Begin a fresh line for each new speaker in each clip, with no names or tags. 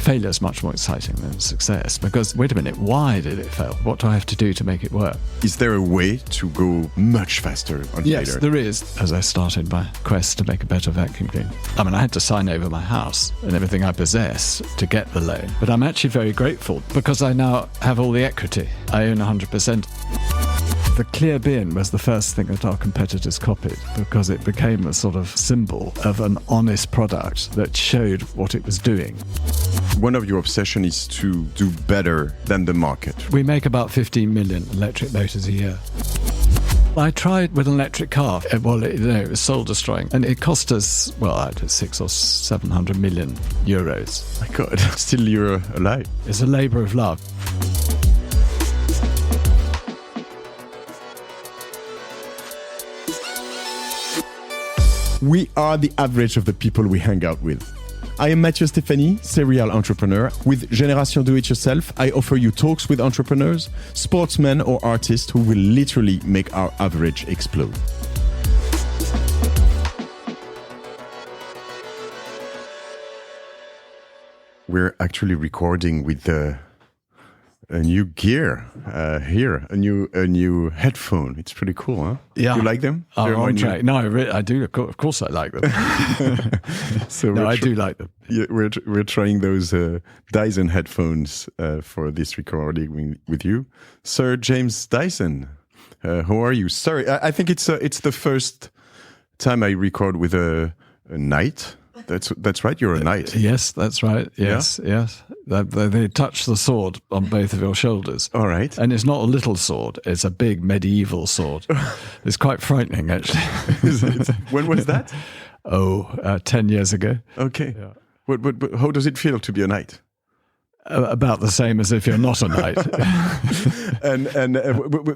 failure is much more exciting than success, because, wait a minute, why did it fail? What do I have to do to make it work?
Is there a way to go much faster on
Yes,
failure?
there is. As I started my quest to make a better vacuum cleaner, I mean, I had to sign over my house and everything I possess to get the loan. But I'm actually very grateful because I now have all the equity. I own 100%. The clear bin was the first thing that our competitors copied because it became a sort of symbol of an honest product that showed what it was doing.
One of your obsession is to do better than the market.
We make about 15 million electric motors a year. I tried with an electric car. Well, it was soul destroying, and it cost us, well, 600 or 700 million euros.
My God, still you're alive.
It's a labour of love.
We are the average of the people we hang out with. I am Matthieu Stefani, serial entrepreneur. With Génération Do-It-Yourself, I offer you talks with entrepreneurs, sportsmen or artists who will literally make our average explode. We're actually recording with a new gear here, a new headphone. It's pretty cool, huh?
Yeah.
You like them?
Oh, on track. No, I do. Of course, I like them. I do like them.
Yeah, we're trying those Dyson headphones for this recording with you, Sir James Dyson. How are you? Sorry, I think it's the first time I record with a knight. That's right. You're a knight.
Yes, that's right. Yes, yeah? Yes. They touch the sword on both of your shoulders.
All right.
And it's not a little sword. It's a big medieval sword. It's quite frightening, actually.
When was that?
10 years ago.
Okay. Yeah. But how does it feel to be a knight?
About the same as if you're not a knight.
And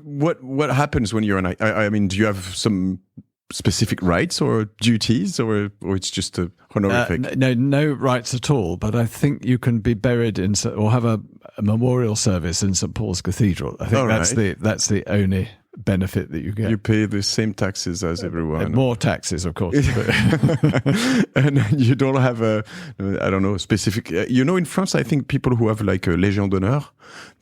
what happens when you're a knight? I mean, do you have some specific rights or duties, or it's just a honorific?
No rights at all. But I think you can be buried in, or have a memorial service in St. Paul's Cathedral. I think that's the only benefit that you get.
You pay the same taxes as everyone.
And more taxes, of course.
And you don't have specific. In France, I think people who have like a Légion d'honneur,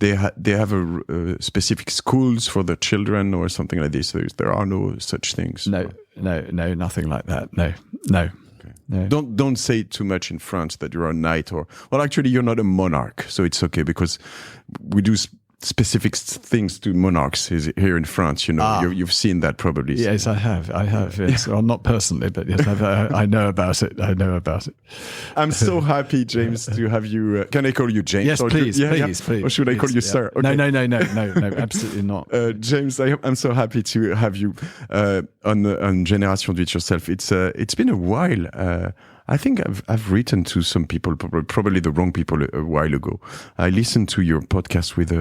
they have a specific schools for the children or something like this. There are no such things.
No, nothing like that. No.
Okay. No. Don't say too much in France that you're a knight, actually you're not a monarch, so it's okay because we do specific things to monarchs here in France. You've seen that probably.
Yes, I have. Yes, well, not personally, but yes, I know about it.
I'm so happy, James, to have you. Can I call you James?
Yes, please.
Or should I call you Sir?
Okay. No, absolutely not.
James, I'm so happy to have you on Génération Do-It-Yourself. It's been a while. I think I've written to some people, probably the wrong people, a while ago. I listened to your podcast with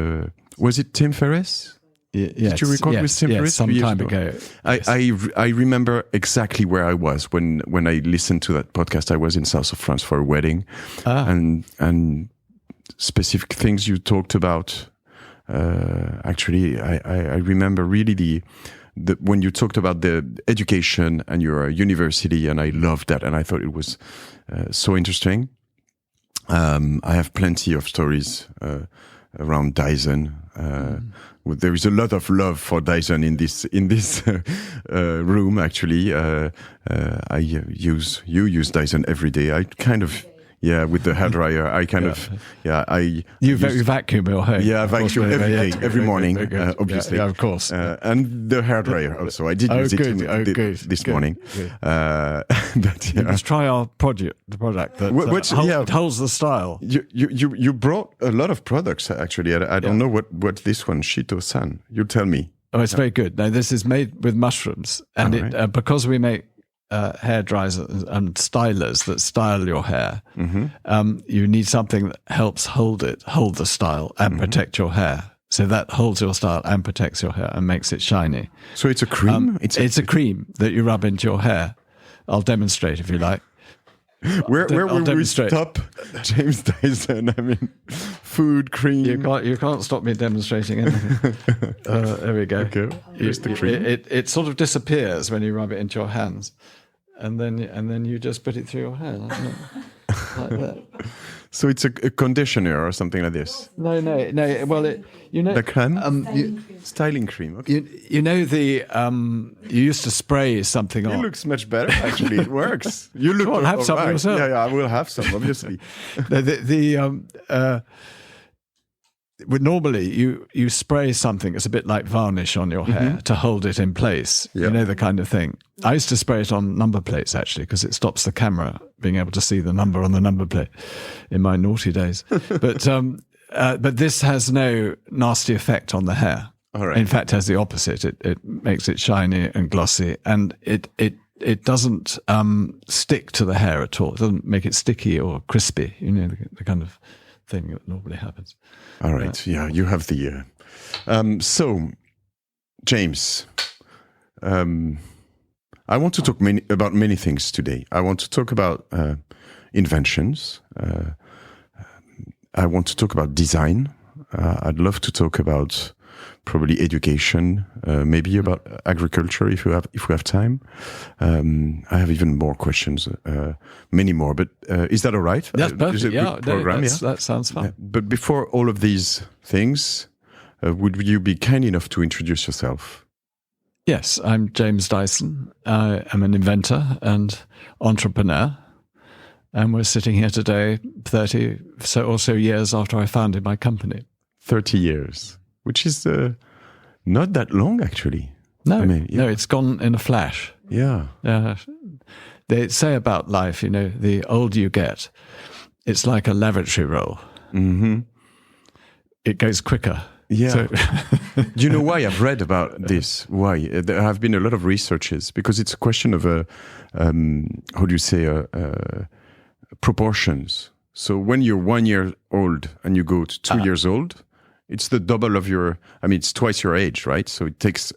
was it Tim Ferriss?
Yes,
did you record with Tim Ferriss?
Some time ago.
I remember exactly where I was when I listened to that podcast. I was in south of France for a wedding, and specific things you talked about. Actually, I remember really when you talked about the education and your university, and I loved that, and I thought it was so interesting. I have plenty of stories around Dyson. There is a lot of love for Dyson in this room. Actually, you use Dyson every day. I kind of. Yeah, with the hairdryer, I kind of,
You vacuum your hair.
Yeah, I vacuum every morning, obviously.
Yeah, of course.
And the hairdryer also. I did use it this morning. But
you must try our the product that holds the style.
You brought a lot of products, actually. I don't know what this one, Shito-san. You tell me.
Oh, it's very good. Now, this is made with mushrooms. And because we make hair dryers and stylers that style your hair, you need something that helps hold the style and protect your hair. So that holds your style and protects your hair and makes it shiny.
So it's a cream?
It's a cream that you rub into your hair. I'll demonstrate if you like.
Where will we stop James Dyson? I mean, food, cream.
You can't stop me demonstrating anything. There we go.
Okay. Here's the cream.
It sort of disappears when you rub it into your hands, and then you just put it through your hair like that.
So it's a conditioner or something like this.
No. Well,
The crème? Styling cream. Okay.
You know the you used to spray something on.
It looks much better, actually. It works. You look.
Well, have some
right.
yourself.
Yeah, I will have some, obviously.
Normally you spray something. It's a bit like varnish on your hair to hold it in place.
Yeah.
You know, the kind of thing. I used to spray it on number plates actually because it stops the camera being able to see the number on the number plate in my naughty days. But this has no nasty effect on the hair.
All right.
In fact, has the opposite. It makes it shiny and glossy, and it doesn't stick to the hair at all. It doesn't make it sticky or crispy. You know, the kind of thing that normally happens.
All right. Yeah, you have the. So, James, I want to talk about many things today. I want to talk about inventions. I want to talk about design. I'd love to talk about probably education, maybe about agriculture if we have time. I have even more questions, many more. But is that all right?
That's perfect.
Is it a good program?
That sounds fun.
But before all of these things, would you be kind enough to introduce yourself?
Yes, I'm James Dyson. I am an inventor and entrepreneur. And we're sitting here today 30 or so years after I founded my company.
30 years, which is not that long, actually.
No, no, it's gone in a flash.
Yeah.
They say about life, you know, the older you get, it's like a lavatory roll. Mm-hmm. It goes quicker.
Yeah.
So
Do you know why I've read about this? Why? There have been a lot of researches because it's a question of how do you say, proportions. So when you're 1 year old and you go to 2 years old, it's the double of it's twice your age, right? So it takes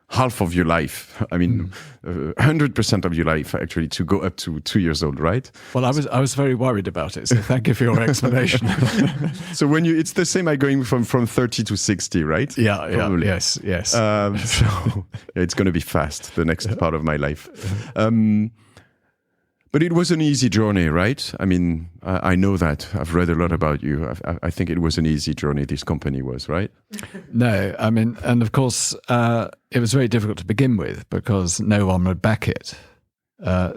half of your life. 100% of your life actually to go up to 2 years old, right?
Well, I was very worried about it. So thank you for your explanation.
So it's the same like going from 30 to 60, right?
Yeah,
Probably.
Yes.
So it's going to be fast, the next part of my life. But it was an easy journey, right? I mean, I know that. I've read a lot about you. I think it was an easy journey, this company was, right?
No, I mean, and of course, it was very difficult to begin with because no one would back it.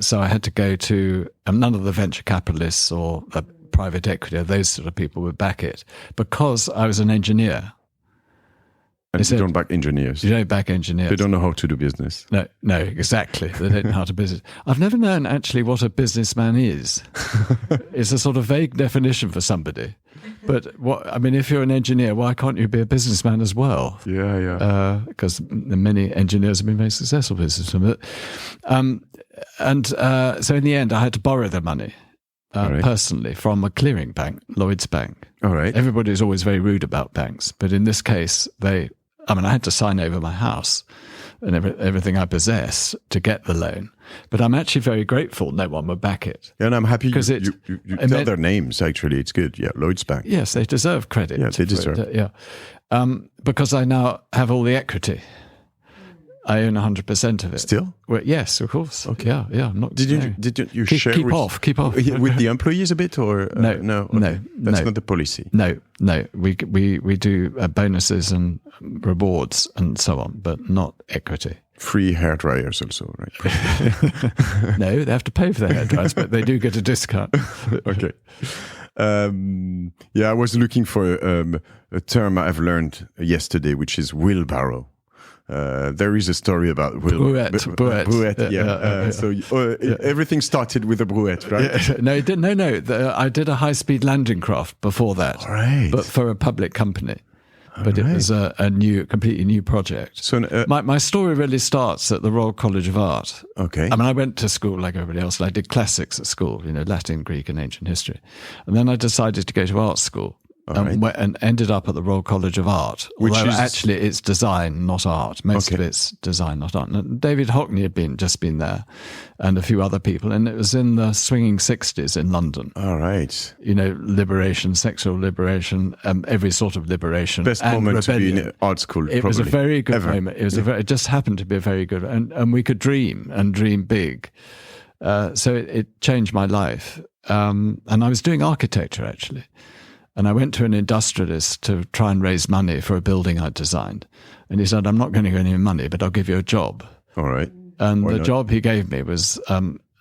So I had to go to, none of the venture capitalists or private equity, those sort of people would back it because I was an engineer.
And you don't back engineers.
You don't back engineers.
They don't know how to do business.
No, exactly. They don't know how to business. I've never known actually what a businessman is. It's a sort of vague definition for somebody. But if you're an engineer, why can't you be a businessman as well?
Yeah.
Because many engineers have been very successful businessmen. So in the end, I had to borrow the money. Personally, from a clearing bank, Lloyd's Bank.
All right.
Everybody's always very rude about banks, but in this case, I had to sign over my house and everything I possess to get the loan. But I'm actually very grateful no one would back it.
Yeah, and I'm happy you tell their names, actually. It's good. Yeah, Lloyd's Bank.
Yes, they deserve credit.
Yeah, they deserve.
Because I now have all the equity. I own 100% of it.
Still?
Well, yes, of course.
Okay.
Yeah. I'm not.
Did you share?
Keep off
with the employees a bit, or
no?
Okay. That's not the policy.
No. We do bonuses and rewards and so on, but not equity.
Free hair dryers also, right?
No, they have to pay for their hair dryers, but they do get a discount.
Okay. I was looking for a term I've learned yesterday, which is wheelbarrow. There is a story about
brouette.
Everything started with a brouette, right?
Yeah. No, it didn't. No. I did a high-speed landing craft before that,
right?
But for a public company. But it was a completely new project. So my story really starts at the Royal College of Art.
Okay.
I went to school like everybody else, and I did classics at school, Latin, Greek, and ancient history. And then I decided to go to art school. And ended up at the Royal College of Art, although actually it's design, not art. Most of it's design, not art. And David Hockney had just been there, and a few other people, and it was in the swinging 60s in London.
All right.
Liberation, sexual liberation, every sort of liberation.
Best moment rebellion. To be in art school,
It was a very good moment. It was it just happened to be a very good, and we could dream big. So it changed my life. And I was doing architecture, actually. And I went to an industrialist to try and raise money for a building I'd designed. And he said, I'm not going to get any money, but I'll give you a job.
All right.
And the job he gave me was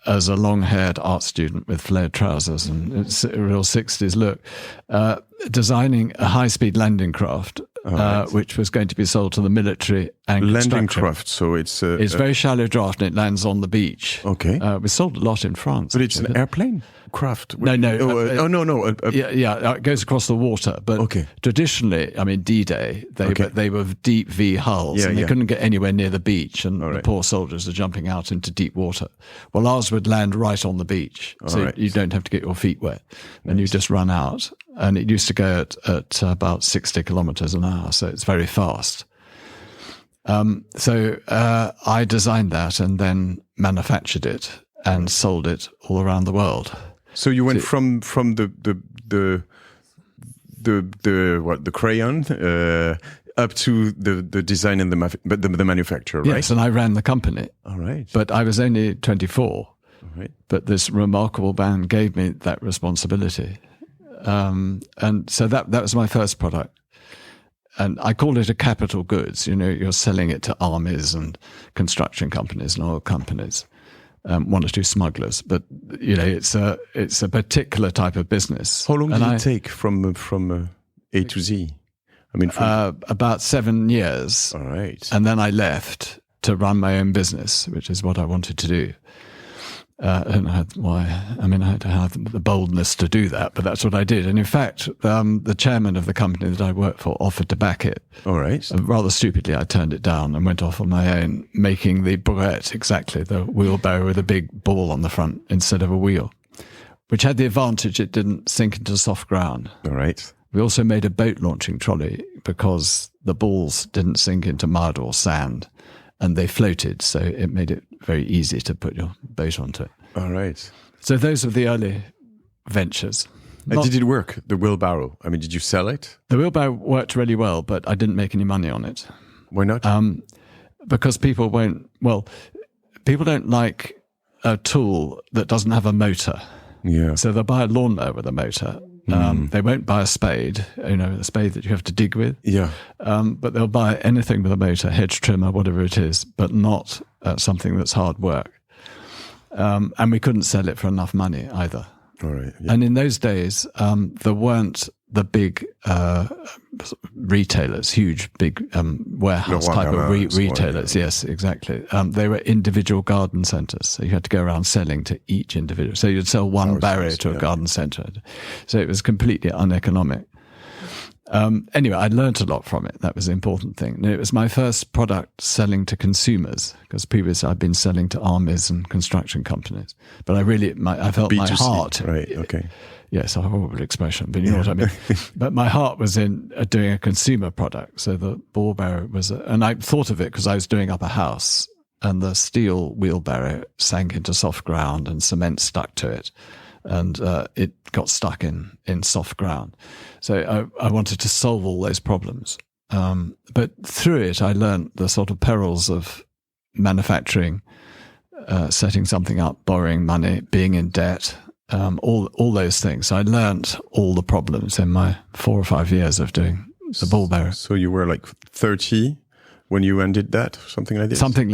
as a long-haired art student with flared trousers and it's a real 60s look, designing a high-speed landing craft, which was going to be sold to the military and
landing craft. So it's
very shallow draft and it lands on the beach.
Okay.
We sold a lot in France.
But it's an airplane craft.
No.
No.
It goes across the water. But traditionally, I mean, D-Day, they were deep V hulls and they couldn't get anywhere near the beach and the poor soldiers are jumping out into deep water. Well, ours would land right on the beach. So you don't have to get your feet wet and you just run out. And it used to go at about 60 kilometers an hour. So it's very fast. So I designed that and then manufactured it and sold it all around the world.
So you went from the crayon up to the design and the manufacture, right?
Yes, and I ran the company.
All right.
But I was only 24.
All right.
But this remarkable band gave me that responsibility. And so that was my first product. And I called it a capital goods. You know, you're selling it to armies and construction companies and oil companies, one or two smugglers. But, you know, it's a particular type of business.
How long did it take from A to Z? I mean,
about 7 years.
All right.
And then I left to run my own business, which is what I wanted to do. I don't know why. I mean, I had to have the boldness to do that, but that's what I did. And in fact, the chairman of the company that I worked for offered to back it.
All right.
Rather stupidly, I turned it down and went off on my own, making the brouette, exactly, the wheelbarrow with a big ball on the front instead of a wheel, which had the advantage it didn't sink into soft ground.
All right.
We also made a boat launching trolley because the balls didn't sink into mud or sand. And they floated, so it made it very easy to put your boat onto it.
All right.
So those are the early ventures.
And did it work, the wheelbarrow? I mean, did you sell it?
The wheelbarrow worked really well, but I didn't make any money on it.
Why not?
Because people don't like a tool that doesn't have a motor.
Yeah.
So they'll buy a lawnmower with a motor. They won't buy a spade, a spade that you have to dig with.
Yeah.
But they'll buy anything with a motor, hedge trimmer, whatever it is, but not something that's hard work. And we couldn't sell it for enough money either.
All right. Yeah.
And in those days, there weren't the big retailers, huge, big warehouse type of retailers. Yes, exactly. They were individual garden centers. So you had to go around selling to each individual. So you'd sell one barrow to a garden center. So it was completely uneconomic. Anyway, I learned a lot from it. That was the important thing. And it was my first product selling to consumers, because previously I'd been selling to armies and construction companies. But I felt
B2C,
my heart.
Right, okay.
Yes, a horrible expression, but you know what I mean. But my heart was in doing a consumer product. So the wheelbarrow was, and I thought of it because I was doing up a house, and the steel wheelbarrow sank into soft ground and cement stuck to it. And it got stuck in soft ground. So I wanted to solve all those problems. But through it, I learned the sort of perils of manufacturing, setting something up, borrowing money, being in debt, all those things. So I learned all the problems in my 4 or 5 years of doing the wheelbarrow.
So you were like 30 when you ended that, something like this?
Something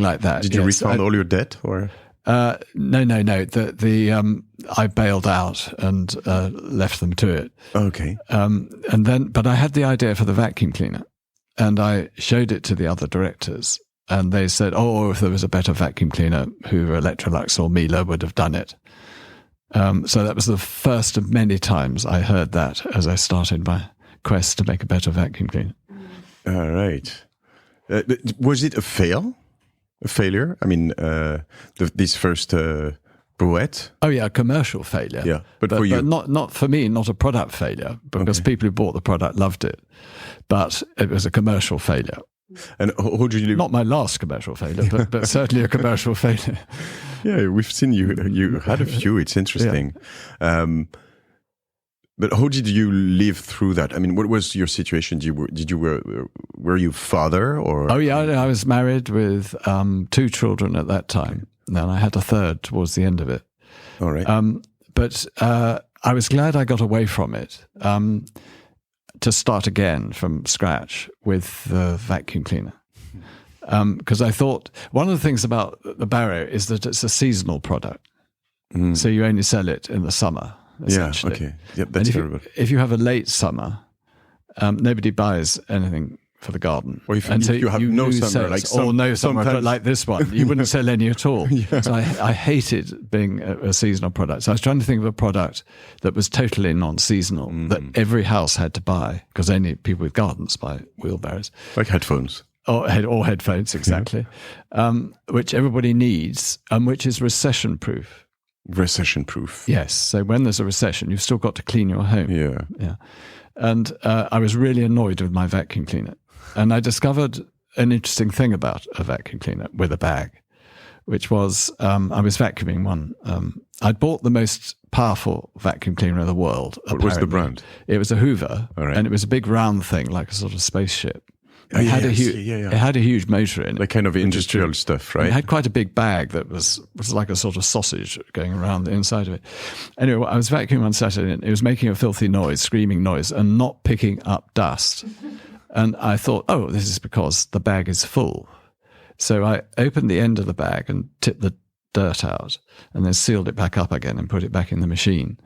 like that.
Did you refund all your debt, or?
No. I bailed out and left them to it.
Okay.
But I had the idea for the vacuum cleaner, and I showed it to the other directors, and they said, "Oh, if there was a better vacuum cleaner, Hoover, Electrolux, or Miele would have done it." So that was the first of many times I heard that as I started my quest to make a better vacuum cleaner.
All right. Was it a failure? I mean, this first brouette?
Oh yeah, a commercial failure.
Yeah, but for you,
but not for me, not a product failure, because people who bought the product loved it. But it was a commercial failure.
And how did you?
Not my last commercial failure, but certainly a commercial failure.
Yeah, we've seen you had a few. It's interesting. Yeah. But how did you live through that? I mean, what was your situation? Were you father or?
Oh yeah, I was married with 2 children at that time. Then I had a third towards the end of it.
All right.
But I was glad I got away from it to start again from scratch with the vacuum cleaner. Because I thought one of the things about the barrow is that it's a seasonal product. So you only sell it in the summer, essentially.
Yeah, okay. Yep, that's terrible.
If you have a late summer, nobody buys anything for the garden.
Or if you have no summer, like
no summer, but like this one, you wouldn't sell any at all.
Yeah.
So I hated being a seasonal product. So I was trying to think of a product that was totally non-seasonal, that every house had to buy, because only people with gardens buy wheelbarrows.
Like headphones.
Or headphones, exactly. Which everybody needs, and which is recession-proof.
Recession-proof.
Yes. So when there's a recession, you've still got to clean your home.
Yeah.
And I was really annoyed with my vacuum cleaner. And I discovered an interesting thing about a vacuum cleaner with a bag, which was I was vacuuming one. I'd bought the most powerful vacuum cleaner in the world.
What was the brand?
It was a Hoover,
right.
and it was a big round thing, like a sort of spaceship.
It
had a huge motor in it.
Like kind of industrial stuff, right?
It had quite a big bag that was like a sort of sausage going around the inside of it. Anyway, I was vacuuming one Saturday and it was making a filthy noise, screaming noise, and not picking up dust. And I thought, oh, this is because the bag is full. So I opened the end of the bag and tipped the dirt out and then sealed it back up again and put it back in the machine.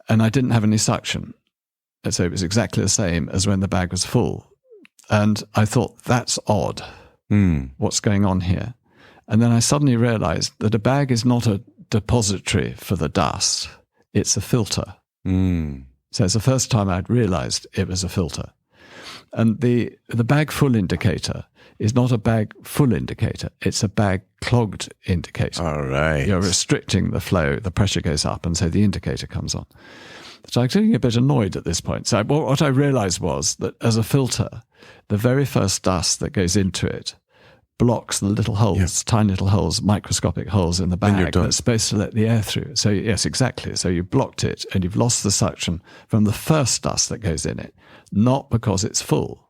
And I didn't have any suction. And so it was exactly the same as when the bag was full. And I thought, that's odd. What's going on here? And then I suddenly realized that a bag is not a depository for the dust. It's a filter. So it's the first time I'd realized it was a filter. And the bag full indicator is not a bag full indicator. It's a bag clogged indicator.
All right.
You're restricting the flow. The pressure goes up, and so the indicator comes on. So I was getting a bit annoyed at this point. So what I realized was that as a filter, the very first dust that goes into it blocks the little holes, tiny little holes, microscopic holes in the bag that's supposed to let the air through. So yes, exactly. So you blocked it and you've lost the suction from the first dust that goes in it, not because it's full.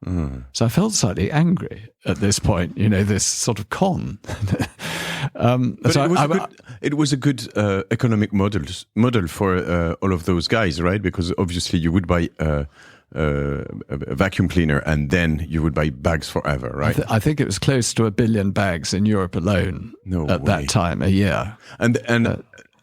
So I felt slightly angry at this point, this sort of con.
But it was a good economic model for all of those guys, right? Because obviously you would buy a vacuum cleaner and then you would buy bags forever, right?
I think it was close to 1 billion bags in Europe alone that time, a year.
And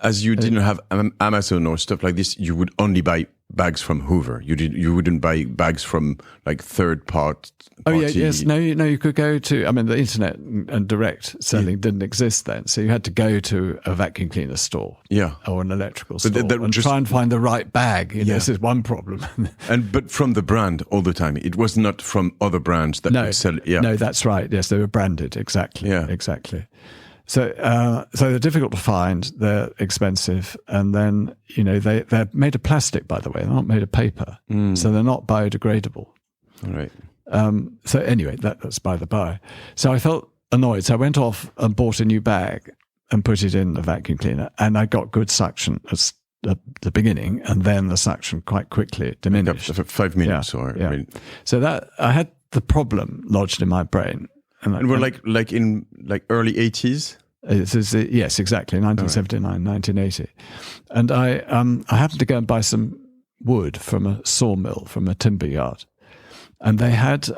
as you didn't have Amazon or stuff like this, you would only buy bags from Hoover. You wouldn't buy bags from like third party.
Oh yeah, yes. No, you could go to. I mean, the internet and direct selling didn't exist then, so you had to go to a vacuum cleaner store, or an electrical store, and try and find the right bag. This is one problem.
But from the brand all the time, it was not from other brands that would sell. Yeah,
no, that's right. Yes, they were branded exactly.
Yeah,
exactly. So they're difficult to find. They're expensive, and then they're made of plastic. By the way, they're not made of paper, so they're not biodegradable.
All right.
So anyway, that's by the by. So I felt annoyed. So I went off and bought a new bag and put it in the vacuum cleaner, and I got good suction at the beginning, and then the suction quite quickly diminished.
5 minutes,
So that I had the problem lodged in my brain.
And we're like in early 80s?
Yes, exactly, 1979, 1980. And I happened to go and buy some wood from a sawmill, from a timber yard. And they had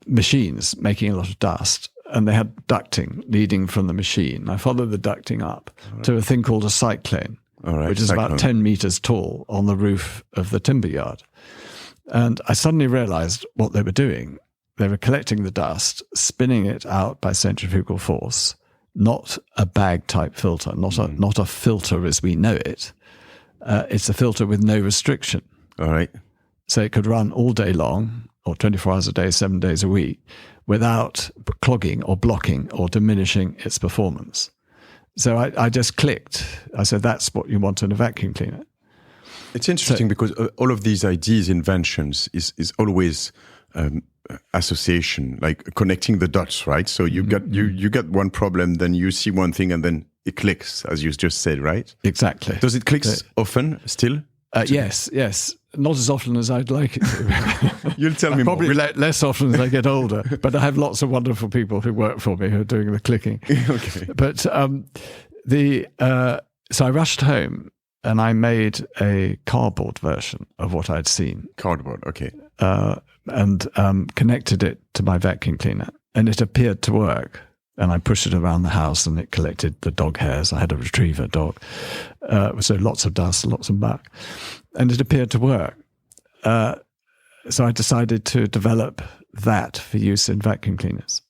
machines making a lot of dust, and they had ducting leading from the machine. I followed the ducting up to a thing called a cyclone, which is about 10 meters tall on the roof of the timber yard. And I suddenly realized what they were doing. They were collecting the dust, spinning it out by centrifugal force, not a bag-type filter, not a filter as we know it. It's a filter with no restriction.
All right.
So it could run all day long, or 24 hours a day, 7 days a week, without clogging or blocking or diminishing its performance. So I just clicked. I said, that's what you want in a vacuum cleaner.
It's interesting because all of these ideas, inventions, is always association, like connecting the dots, right? So you get one problem, then you see one thing, and then it clicks, as you just said, right?
Exactly.
Does it click often still?
Yes. Not as often as I'd like it to.
You'll tell me
probably
more.
less often as I get older. But I have lots of wonderful people who work for me who are doing the clicking.
Okay.
But so I rushed home and I made a cardboard version of what I'd seen.
Cardboard, okay.
And connected it to my vacuum cleaner. And it appeared to work. And I pushed it around the house and it collected the dog hairs. I had a retriever dog. So lots of dust, lots of muck. And it appeared to work. So I decided to develop that for use in vacuum cleaners.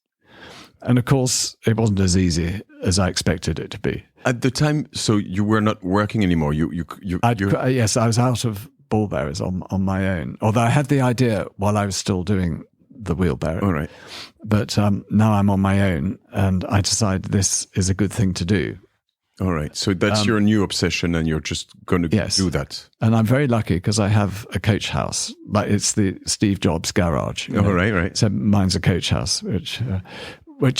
And of course, it wasn't as easy as I expected it to be.
At the time, so you were not working anymore.
Yes, I was out of ball bearers on my own. Although I had the idea while I was still doing the wheelbarrow.
All right.
But now I'm on my own and I decided this is a good thing to do.
All right. So that's your new obsession and you're just going to do that.
And I'm very lucky because I have a coach house. Like it's the Steve Jobs garage.
Oh, right.
So mine's a coach house, which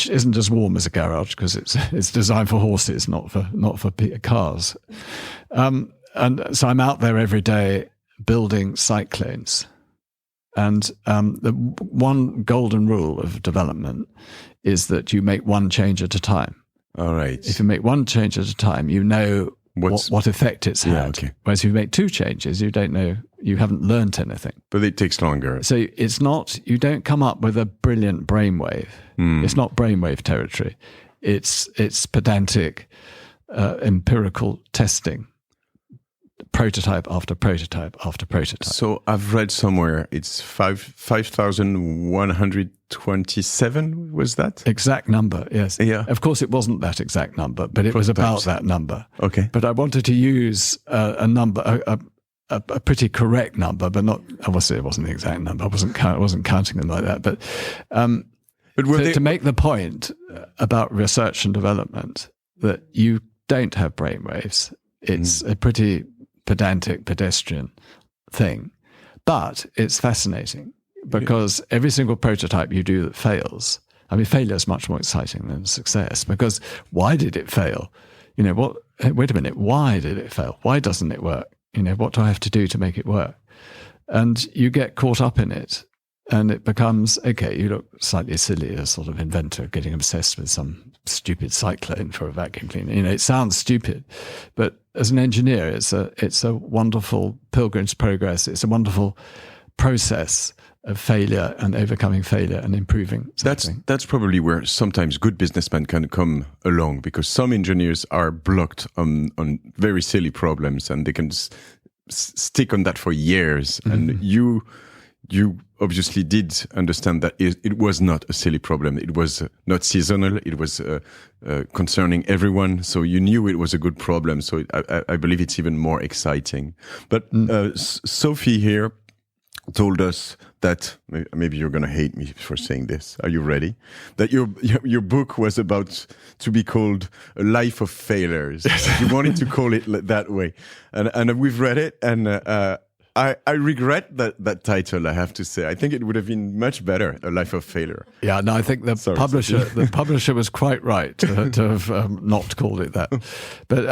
isn't as warm as a garage because it's designed for horses, not for cars. And so I'm out there every day building cyclones. And the one golden rule of development is that you make one change at a time.
All right.
If you make one change at a time, you know what effect it's had.
Yeah, okay.
Whereas if you make two changes, you don't know, you haven't learnt anything.
But it takes longer.
So it's not, you don't come up with a brilliant brainwave. It's not brainwave territory. It's pedantic, empirical testing. Prototype after prototype after prototype.
So I've read somewhere it's 5,127, was that?
Exact number, yes.
Yeah.
Of course, it wasn't that exact number, but it was about that number.
Okay.
But I wanted to use a number, a pretty correct number, but not, obviously it wasn't the exact number. I wasn't counting them like that. But to make the point about research and development, that you don't have brainwaves. It's a pretty pedantic, pedestrian thing. But it's fascinating because every single prototype you do that fails, I mean, failure is much more exciting than success because why did it fail? Wait a minute, why did it fail? Why doesn't it work? What do I have to do to make it work? And you get caught up in it and it becomes, okay, you look slightly silly, a sort of inventor getting obsessed with some stupid cyclone for a vacuum cleaner. It sounds stupid, but as an engineer, it's a wonderful pilgrim's progress. It's a wonderful process of failure and overcoming failure and improving something.
That's probably where sometimes good businessmen can come along because some engineers are blocked on very silly problems and they can stick on that for years. And you obviously did understand that it was not a silly problem. It was not seasonal. It was concerning everyone. So you knew it was a good problem. So I believe it's even more exciting. But Sophie here told us that, maybe you're going to hate me for saying this. Are you ready? That your book was about to be called A Life of Failures. You wanted to call it that way. And we've read it and I regret that title, I have to say. I think it would have been much better, A Life of Failure.
Yeah, no, I think the publisher was quite right to have not called it that. But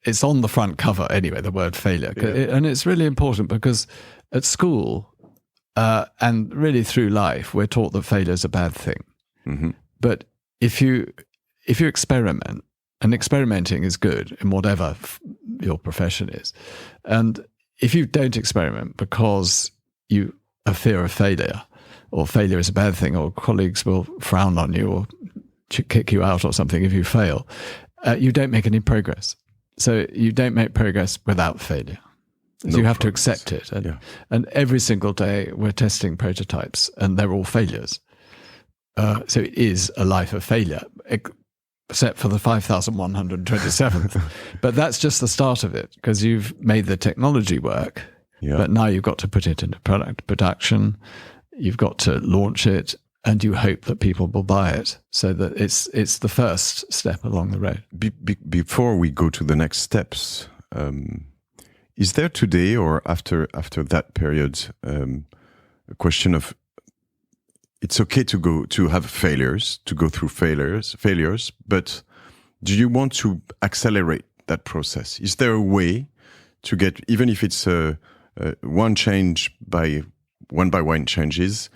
it's on the front cover anyway, the word failure. Yeah. And it's really important because at school and really through life, we're taught that failure is a bad thing. Mm-hmm. But if you experiment, and experimenting is good in whatever your profession is. And if you don't experiment because you have fear of failure, or failure is a bad thing, or colleagues will frown on you or kick you out or something if you fail, you don't make any progress. So you don't make progress without failure. So you have to accept it. And every single day we're testing prototypes and they're all failures. So it is a life of failure, except for the 5,127th. But that's just the start of it, because you've made the technology work, but now you've got to put it into production, you've got to launch it, and you hope that people will buy it. So that it's the first step along the road.
Before we go to the next steps, is there today or after that period a question of it's okay to have failures, to go through failures, but do you want to accelerate that process? Is there a way to get, even if it's one change by one changes,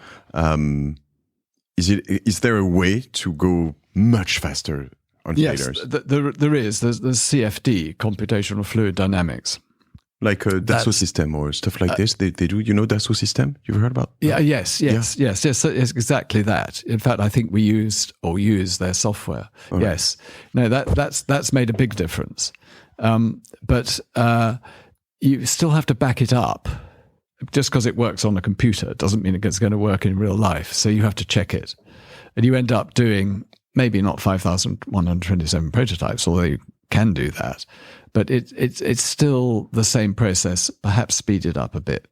is there a way to go much faster on failures?
Yes, there is. There's CFD, computational fluid dynamics.
Like a Dassault system or stuff like this. They do, Dassault system? You've heard about?
Yes, so it's exactly that. In fact, I think we use their software. Right. Yes. No, that's made a big difference. But you still have to back it up. Just because it works on a computer doesn't mean it's going to work in real life. So you have to check it. And you end up doing maybe not 5,127 prototypes, although you can do that. But it's still the same process, perhaps speeded up a bit.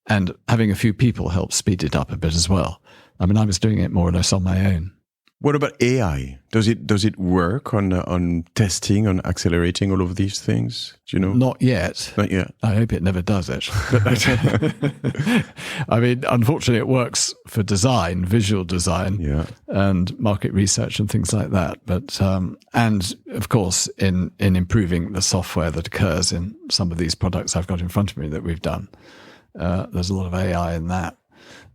And having a few people helps speed it up a bit as well. I mean, I was doing it more or less on my own.
What about AI? Does it work on testing, on accelerating all of these things? Do you know?
Not yet.
Not yet.
I hope it never does, actually. I mean, unfortunately, it works for design, visual design, and market research and things like that. But and of course, in improving the software that occurs in some of these products I've got in front of me that we've done, there's a lot of AI in that.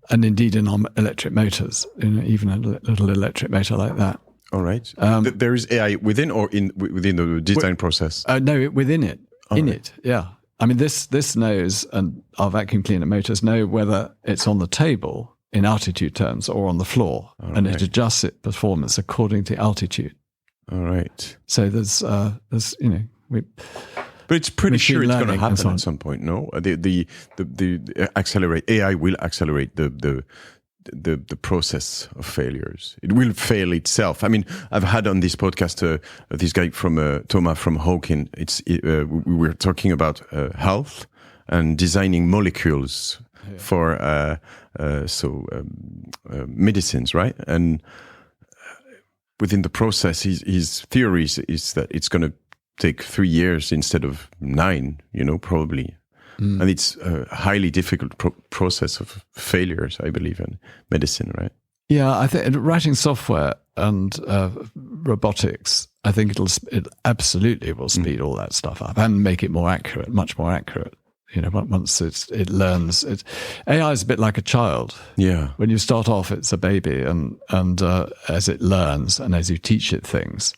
And indeed in our electric motors, even a little electric motor like that.
All right. There is AI within or within the design process?
No, within it. It, yeah. I mean, this knows, and our vacuum cleaner motors know whether it's on the table in altitude terms or on the floor. All and right. It adjusts its performance according to altitude.
All right.
So there's
But it's pretty sure it's going to happen at some point. No, the accelerate AI will accelerate the process of failures. It will fail itself. I mean, I've had on this podcast this guy from Thomas from Hawking. We were talking about health and designing molecules for medicines, right? And within the process, his theory is that it's going to take 3 years instead of 9, probably. And it's a highly difficult process of failures, I believe, in medicine, right?
Yeah, I think writing software and robotics, I think it absolutely will speed all that stuff up and make it more accurate, much more accurate. Once it learns, AI is a bit like a child.
Yeah.
When you start off, it's a baby, and as it learns and as you teach it things,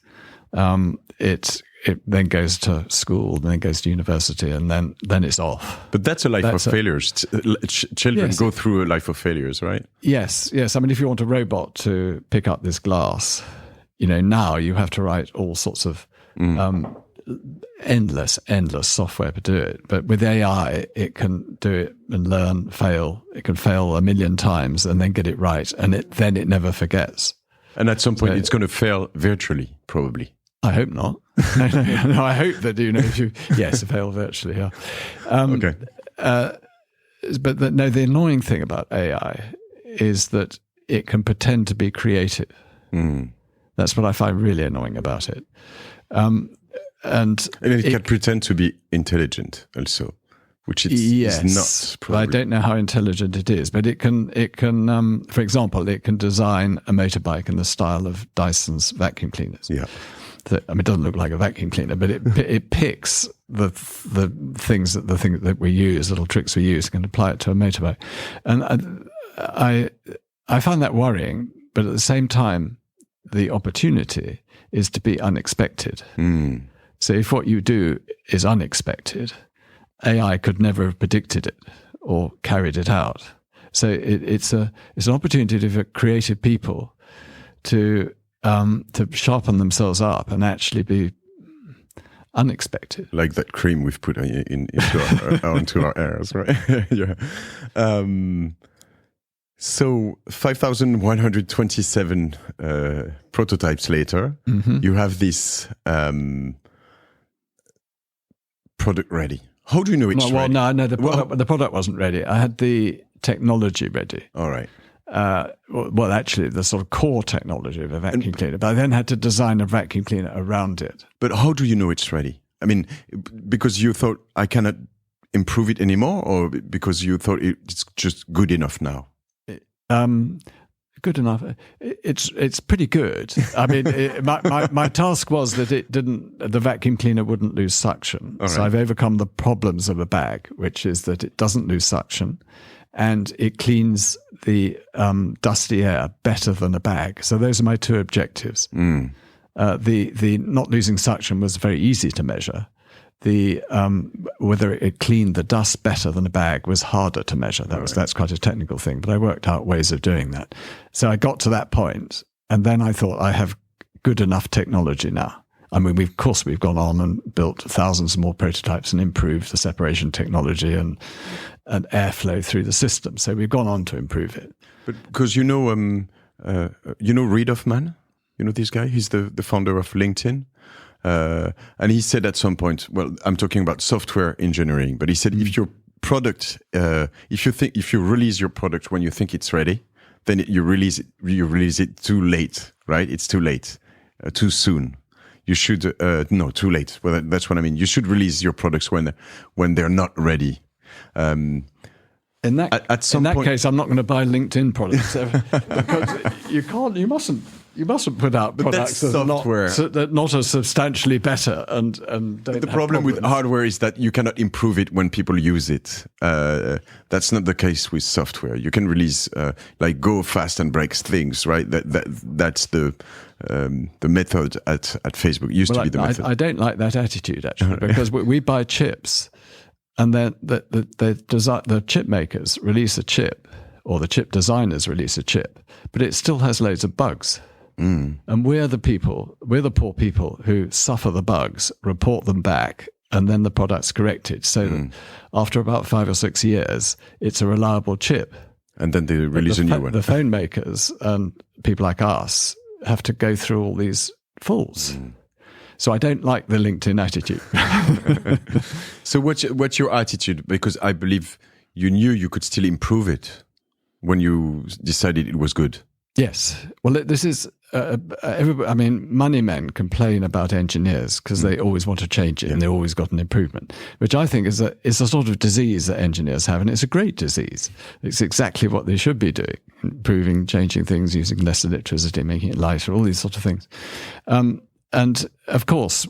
it then goes to school, then it goes to university, and then it's off.
But that's a life of failures. Children go through a life of failures, right?
Yes. I mean, if you want a robot to pick up this glass, now you have to write all sorts of endless software to do it. But with AI, it can do it and learn, fail. It can fail 1 million times and then get it right, and then it never forgets.
And at some point, it's going to fail virtually, probably.
I hope not. No, I hope that fail virtually. Yeah.
Okay.
But the annoying thing about AI is that it can pretend to be creative. That's what I find really annoying about it. And
it can pretend to be intelligent also, which is not. Probably.
I don't know how intelligent it is, but it can. For example, it can design a motorbike in the style of Dyson's vacuum cleaners.
Yeah.
It doesn't look like a vacuum cleaner, but it picks the things that we use, little tricks we use, and apply it to a motorbike. And I find that worrying, but at the same time, the opportunity is to be unexpected. So if what you do is unexpected, AI could never have predicted it or carried it out. So it's an opportunity for creative people to sharpen themselves up and actually be unexpected.
Like that cream we've put onto our airs, right? Yeah. So 5,127 prototypes later, you have this product ready. How do you know it's ready?
No, the product wasn't ready. I had the technology ready.
All right.
Well, actually, the sort of core technology of a vacuum cleaner. But I then had to design a vacuum cleaner around it.
But how do you know it's ready? I mean, because you thought I cannot improve it anymore, or because you thought it's just good enough now?
good enough. It's pretty good. I mean, my task was that the vacuum cleaner wouldn't lose suction.
All
so
right.
I've overcome the problems of a bag, which is that it doesn't lose suction, and it cleans the dusty air better than a bag. So those are my two objectives. The not losing suction was very easy to measure. The whether it cleaned the dust better than a bag was harder to measure. That's quite a technical thing, but I worked out ways of doing that. So I got to that point, and then I thought I have good enough technology now. I mean, we've gone on and built thousands more prototypes and improved the separation technology and airflow through the system. So we've gone on to improve it.
But because you know Reid Hoffman, you know this guy. He's the founder of LinkedIn. And he said at some point, well, I'm talking about software engineering, but he said if your product, if you release your product when you think it's ready, then you release it too late, right? It's too late, too soon. You should too late. Well, that's what I mean. You should release your products when they're not ready.
In that case, I'm not going to buy LinkedIn products because you mustn't put out products that are not as substantially better and don't
the problem with hardware is that you cannot improve it when people use it. That's not the case with software. You can release like go fast and break things, right? That's the method at Facebook. It used to be the method.
I don't like that attitude actually because we buy chips, and then the chip makers release a chip, or the chip designers release a chip, but it still has loads of bugs. And we're the poor people who suffer the bugs, report them back, and then the product's corrected. So that after about 5 or 6 years, it's a reliable chip.
And then they release a new one.
The phone makers and people like us have to go through all these fools. So I don't like the LinkedIn attitude.
So what's your attitude? Because I believe you knew you could still improve it when you decided it was good.
Yes. Well, this is, money men complain about engineers because they always want to change it and they always got an improvement, which I think is a sort of disease that engineers have. And it's a great disease. It's exactly what they should be doing, improving, changing things, using less electricity, making it lighter, all these sort of things. And of course,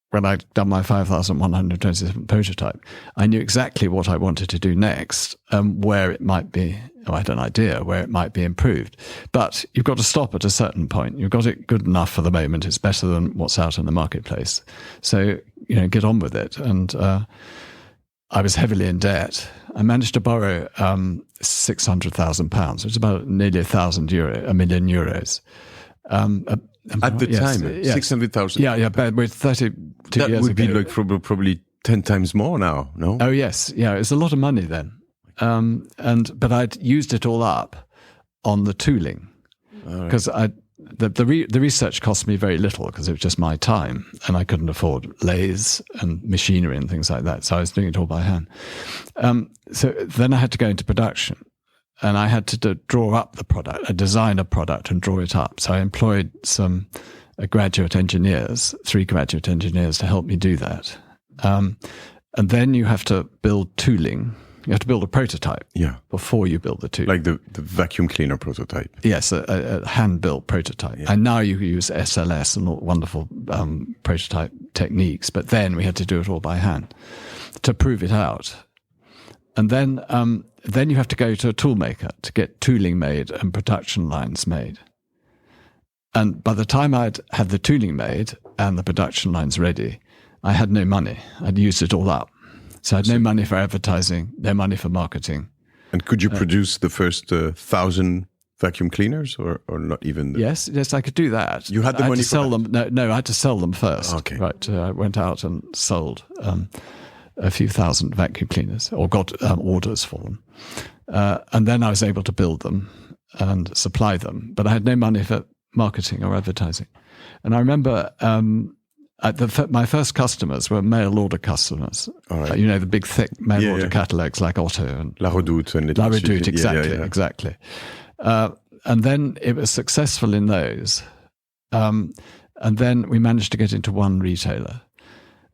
when I'd done my 5,127 prototype, I knew exactly what I wanted to do next, where it might be, I had an idea where it might be improved. But you've got to stop at a certain point. You've got it good enough for the moment. It's better than what's out in the marketplace. So, get on with it. And I was heavily in debt. I managed to borrow £600,000. It's about nearly €1 million euros.
At the time, 600,000.
Yeah, but with 32 years ago.
That would be like probably 10 times more now, no?
Oh, yes. Yeah, it's a lot of money then. But I'd used it all up on the tooling because the research cost me very little because it was just my time and I couldn't afford lathes and machinery and things like that. So I was doing it all by hand. So then I had to go into production. And I had to draw up the product, design a product and draw it up. So I employed 3 graduate engineers to help me do that. And then you have to build tooling. You have to build a prototype before you build the tooling.
Like the vacuum cleaner prototype.
Yes, a hand-built prototype. Yeah. And now you use SLS and all wonderful prototype techniques. But then we had to do it all by hand to prove it out. And then you have to go to a tool maker to get tooling made and production lines made. And by the time I'd had the tooling made and the production lines ready, I had no money. I'd used it all up. So I had no money for advertising, no money for marketing.
And could you produce the first 1,000 vacuum cleaners or not even?
Yes, I could do that.
You had the money
to sell them. No, I had to sell them first.
Okay.
Right. I went out and sold a few thousand vacuum cleaners or got orders for them. And then I was able to build them and supply them. But I had no money for marketing or advertising. And I remember my first customers were mail order customers. Right. The big, thick mail order catalogs like Otto and
La Redoute.
La Redoute, exactly. And then it was successful in those. And then we managed to get into one retailer.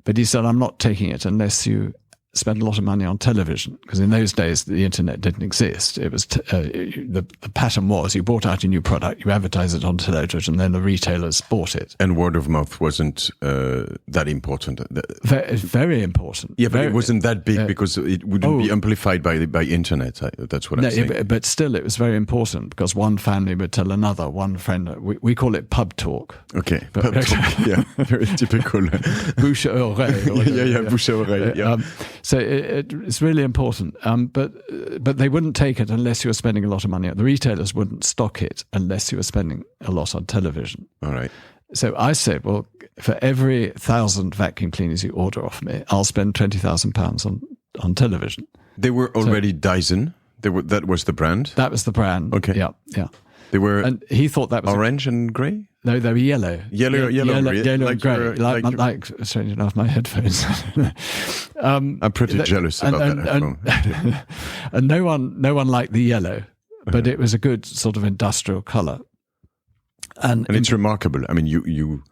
But he said, I'm not taking it unless you spend a lot of money on television, because in those days the internet didn't exist. It was the pattern was you brought out a new product, you advertise it on television, and then the retailers bought it.
And word of mouth wasn't that important.
Very important.
Yeah, but it wasn't that big because it wouldn't be amplified by internet. That's what I'm saying.
Yeah, but still, it was very important because one family would tell another, one friend. We call it pub talk.
Okay, pub talk. Yeah, very typical.
Bouche à oreille.
Bouche à oreille. Yeah.
So it's really important. But they wouldn't take it unless you were spending a lot of money. The retailers wouldn't stock it unless you were spending a lot on television.
All right.
So I said, well, for every 1,000 vacuum cleaners you order off me, I'll spend £20,000 on television.
They were already Dyson. That was the brand.
That was the brand.
Okay.
Yeah.
They were.
And he thought that was
orange and grey.
No, they were yellow.
Yellow
and grey. Like strange enough, my headphones.
I'm pretty jealous about that headphone.
And no one liked the yellow, but it was a good sort of industrial colour. And
it's remarkable. I mean, you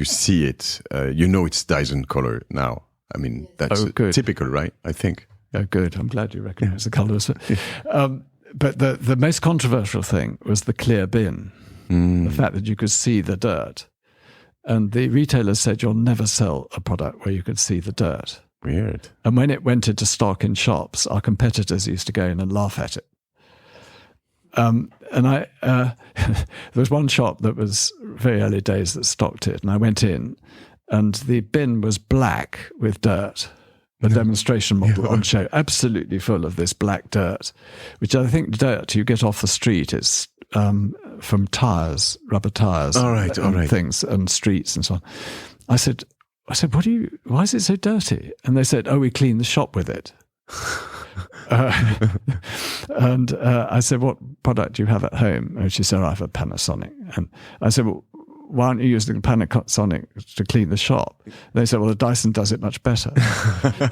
see it. You know it's Dyson colour now. I mean, that's typical, right? I think.
Oh, good. I'm glad you recognise the colours. But the most controversial thing was the clear bin. The fact that you could see the dirt. And the retailers said you'll never sell a product where you could see the dirt.
Weird.
And when it went into stock in shops, our competitors used to go in and laugh at it. And there was one shop that was very early days that stocked it, and I went in, and the bin was black with dirt. The demonstration model on show, absolutely full of this black dirt, which I think dirt you get off the street is from tires, rubber tires, things, and streets and so on. I said, why is it so dirty? And they said, we clean the shop with it. And I said, what product do you have at home? And she said, I have a Panasonic. And I said, well, why aren't you using the Panasonic to clean the shop? They said, well, the Dyson does it much better.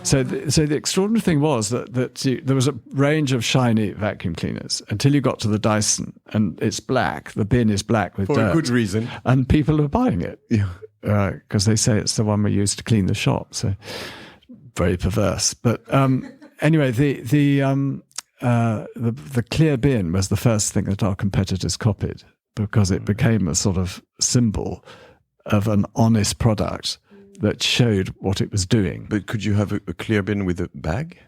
So the extraordinary thing was that there was a range of shiny vacuum cleaners until you got to the Dyson, and it's black. The bin is black with dirt.
For a good reason.
And people are buying it because they say it's the one we use to clean the shop. So very perverse. But anyway, the clear bin was the first thing that our competitors copied, because it became a sort of symbol of an honest product that showed what it was doing.
But could you have a clear bin with a bag?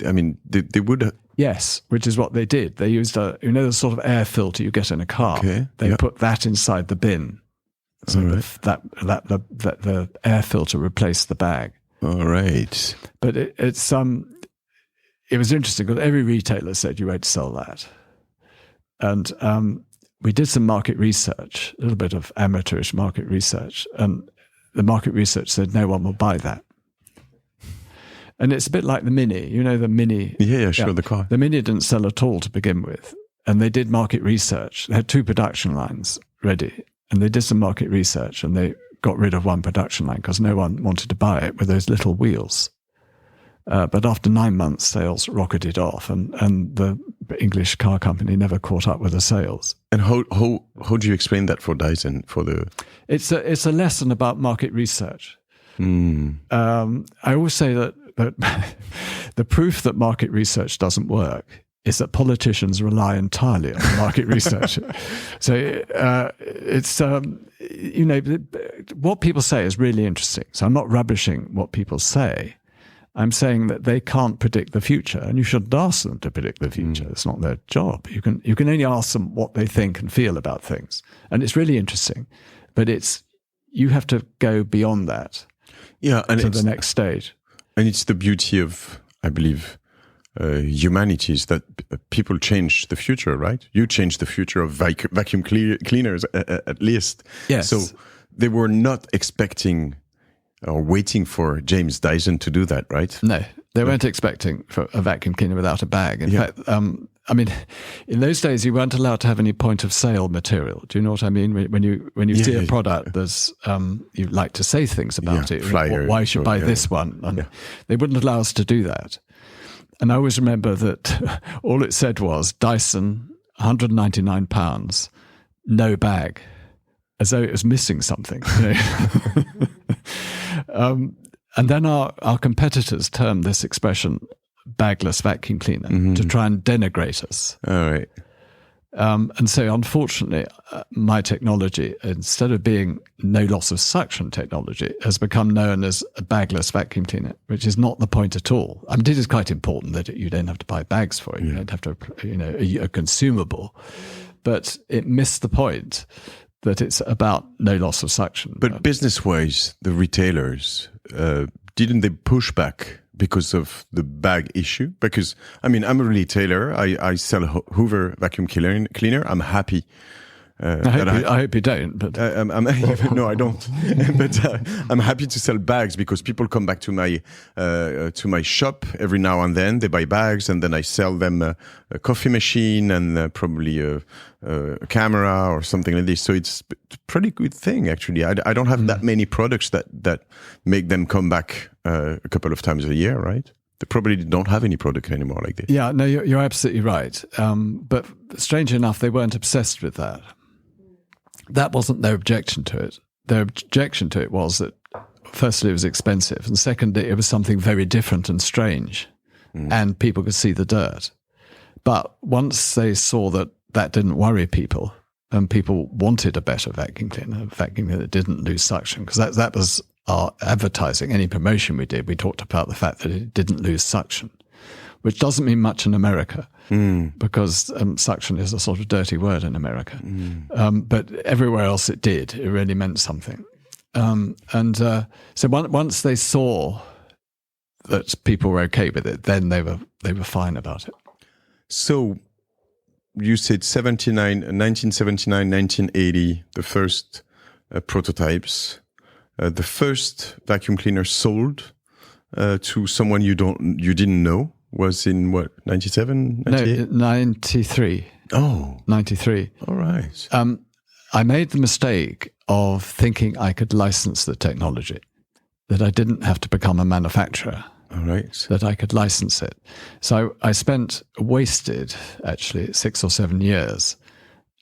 I mean, they would...
Yes, which is what they did. They used the sort of air filter you get in a car.
Okay,
they put that inside the bin. So the air filter replaced the bag.
All right.
But it was interesting because every retailer said you won't sell that. And we did some market research, a little bit of amateurish market research, and the market research said no one will buy that. And it's a bit like the Mini. You know the Mini?
Yeah, sure, the car.
The Mini didn't sell at all to begin with. And they did market research. They had 2 production lines ready. And they did some market research, and they got rid of one production line because no one wanted to buy it with those little wheels. But after 9 months, sales rocketed off, and the English car company never caught up with the sales.
And how do you explain that for Dyson?
It's a lesson about market research. I always say that the proof that market research doesn't work is that politicians rely entirely on market research. So it's what people say is really interesting. So I'm not rubbishing what people say. I'm saying that they can't predict the future, and you shouldn't ask them to predict the future. It's not their job. You can only ask them what they think and feel about things, and it's really interesting. But you have to go beyond that, to the next stage.
And it's the beauty of, I believe, humanity is that people change the future, right? You change the future of vacuum cleaners at least.
Yes.
So they were not expecting or waiting for James Dyson to do that, right?
No, they weren't expecting for a vacuum cleaner without a bag. In fact, I mean, in those days, you weren't allowed to have any point of sale material. Do you know what I mean? When you see a product, there's you like to say things about it.
Flyer,
why should buy this one? And they wouldn't allow us to do that. And I always remember that all it said was Dyson, £199, no bag, as though it was missing something. You know? And then our competitors termed this expression bagless vacuum cleaner to try and denigrate us.
All right.
And so, unfortunately, my technology, instead of being no loss of suction technology, has become known as a bagless vacuum cleaner, which is not the point at all. I mean, it is quite important that you don't have to buy bags for it. You don't have to, a consumable. But it missed the point that it's about no loss of suction.
But business-wise, the retailers, didn't they push back because of the bag issue? Because, I mean, I'm a retailer. I sell Hoover vacuum cleaner. I'm happy.
I hope you don't. But
no, I don't. But I'm happy to sell bags because people come back to my shop every now and then. They buy bags, and then I sell them a coffee machine and probably a camera or something like this. So it's a pretty good thing, actually. I don't have that many products that make them come back a couple of times a year, right? They probably don't have any product anymore like this.
Yeah, no, you're absolutely right. But strangely enough, they weren't obsessed with that. That wasn't their objection to it. Their objection to it was that, firstly, it was expensive, and secondly, it was something very different and strange, and people could see the dirt. But once they saw that didn't worry people, and people wanted a better vacuum cleaner, a vacuum cleaner that didn't lose suction, because that was our advertising. Any promotion we did, we talked about the fact that it didn't lose suction, which doesn't mean much in America. Because suction is a sort of dirty word in America. But everywhere else it did. It really meant something. So once they saw that people were okay with it, then they were fine about it.
So you said 1979, 1980, the first prototypes. The first vacuum cleaner sold to someone you didn't know. Was in what, 97, 98?
No, 93.
Oh.
93.
All right.
I made the mistake of thinking I could license the technology, that I didn't have to become a manufacturer.
All right.
That I could license it. So I wasted actually 6 or 7 years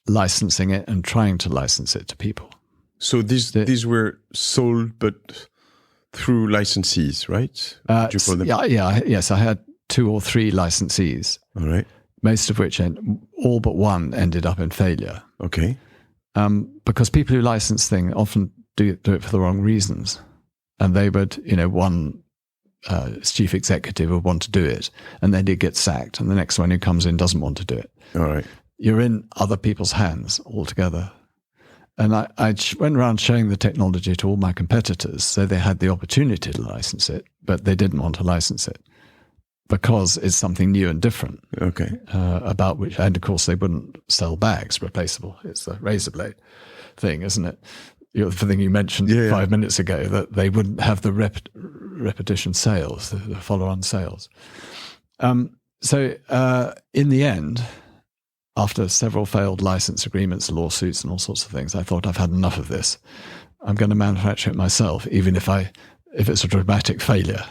licensing it and trying to license it to people.
So these were sold, but through licensees, right? Did you call them?
Yes, I had 2 or 3 licensees.
All right.
Most of which, all but one, ended up in failure.
Okay.
Because people who license things often do it for the wrong reasons. And they would, one chief executive would want to do it, and then he'd get sacked, and the next one who comes in doesn't want to do it.
All right.
You're in other people's hands altogether. And I went around showing the technology to all my competitors, so they had the opportunity to license it, but they didn't want to license it because it's something new and different.
Okay.
About which, and of course, they wouldn't sell bags replaceable. It's the razor blade thing, isn't it? The thing you mentioned 5 minutes ago, that they wouldn't have the repetition sales, the follow-on sales. So in the end, after several failed license agreements, lawsuits, and all sorts of things, I thought, I've had enough of this. I'm going to manufacture it myself, even if it's a dramatic failure.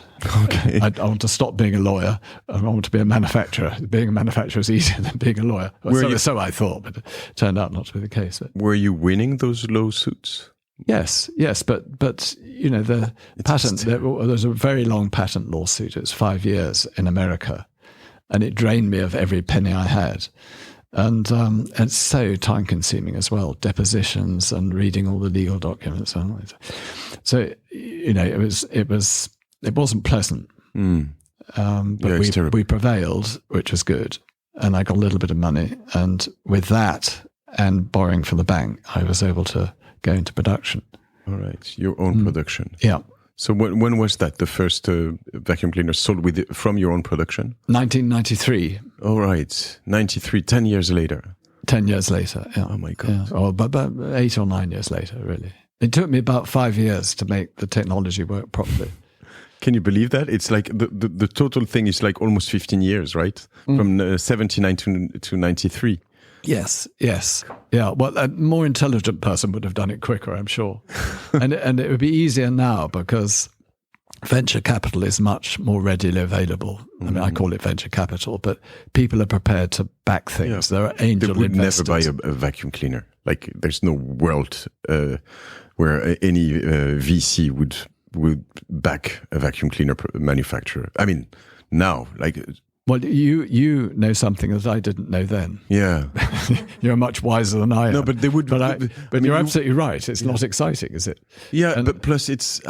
Okay.
I want to stop being a lawyer. I want to be a manufacturer. Being a manufacturer is easier than being a lawyer. So I thought, but it turned out not to be the case. But,
were you winning those lawsuits?
Yes, but the patent. There's a very long patent lawsuit. It's 5 years in America, and it drained me of every penny I had. And it's so time consuming as well, depositions and reading all the legal documents. So, it wasn't pleasant. But we prevailed, which was good. And I got a little bit of money. And with that and borrowing from the bank, I was able to go into production.
All right. Your own production.
Yeah.
So when was that, the first vacuum cleaner sold from your own production?
1993.
All right. 93, 10 years later.
10 years later, yeah.
Oh, my God.
Yeah. About 8 or 9 years later, really. It took me about 5 years to make the technology work properly.
Can you believe that? It's like the total thing is like almost 15 years, right? From 79 to 93.
Yes. Yeah, well, a more intelligent person would have done it quicker, I'm sure. and it would be easier now because venture capital is much more readily available. I mean, I call it venture capital, but people are prepared to back things. Yeah. There are angel investors.
They would never buy a vacuum cleaner. Like, there's no world where any VC would would back a vacuum cleaner manufacturer. I mean, now, like...
Well, you know something that I didn't know then.
Yeah.
You're much wiser than I am.
No, but they would...
But you're absolutely right. It's not exciting, is it?
Yeah, but plus it's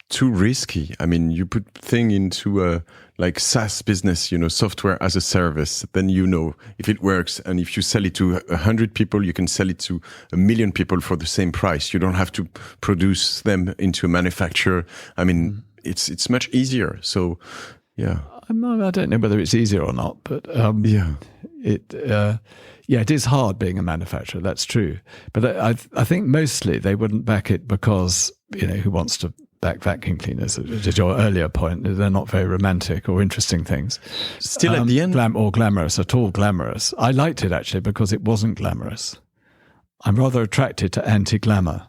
too risky. I mean, you put thing into a like SaaS business, software as a service, then if it works, and if you sell it to 100 people, you can sell it to 1 million people for the same price. You don't have to produce them into a manufacturer. I mean, it's much easier. So, yeah.
I don't know whether it's easier or not, but it is hard being a manufacturer. That's true. But I think mostly they wouldn't back it because who wants to back vacuum cleaners? To your earlier point, they're not very romantic or interesting things.
Still, at the end,
or glamorous at all. Glamorous. I liked it actually because it wasn't glamorous. I'm rather attracted to anti-glamour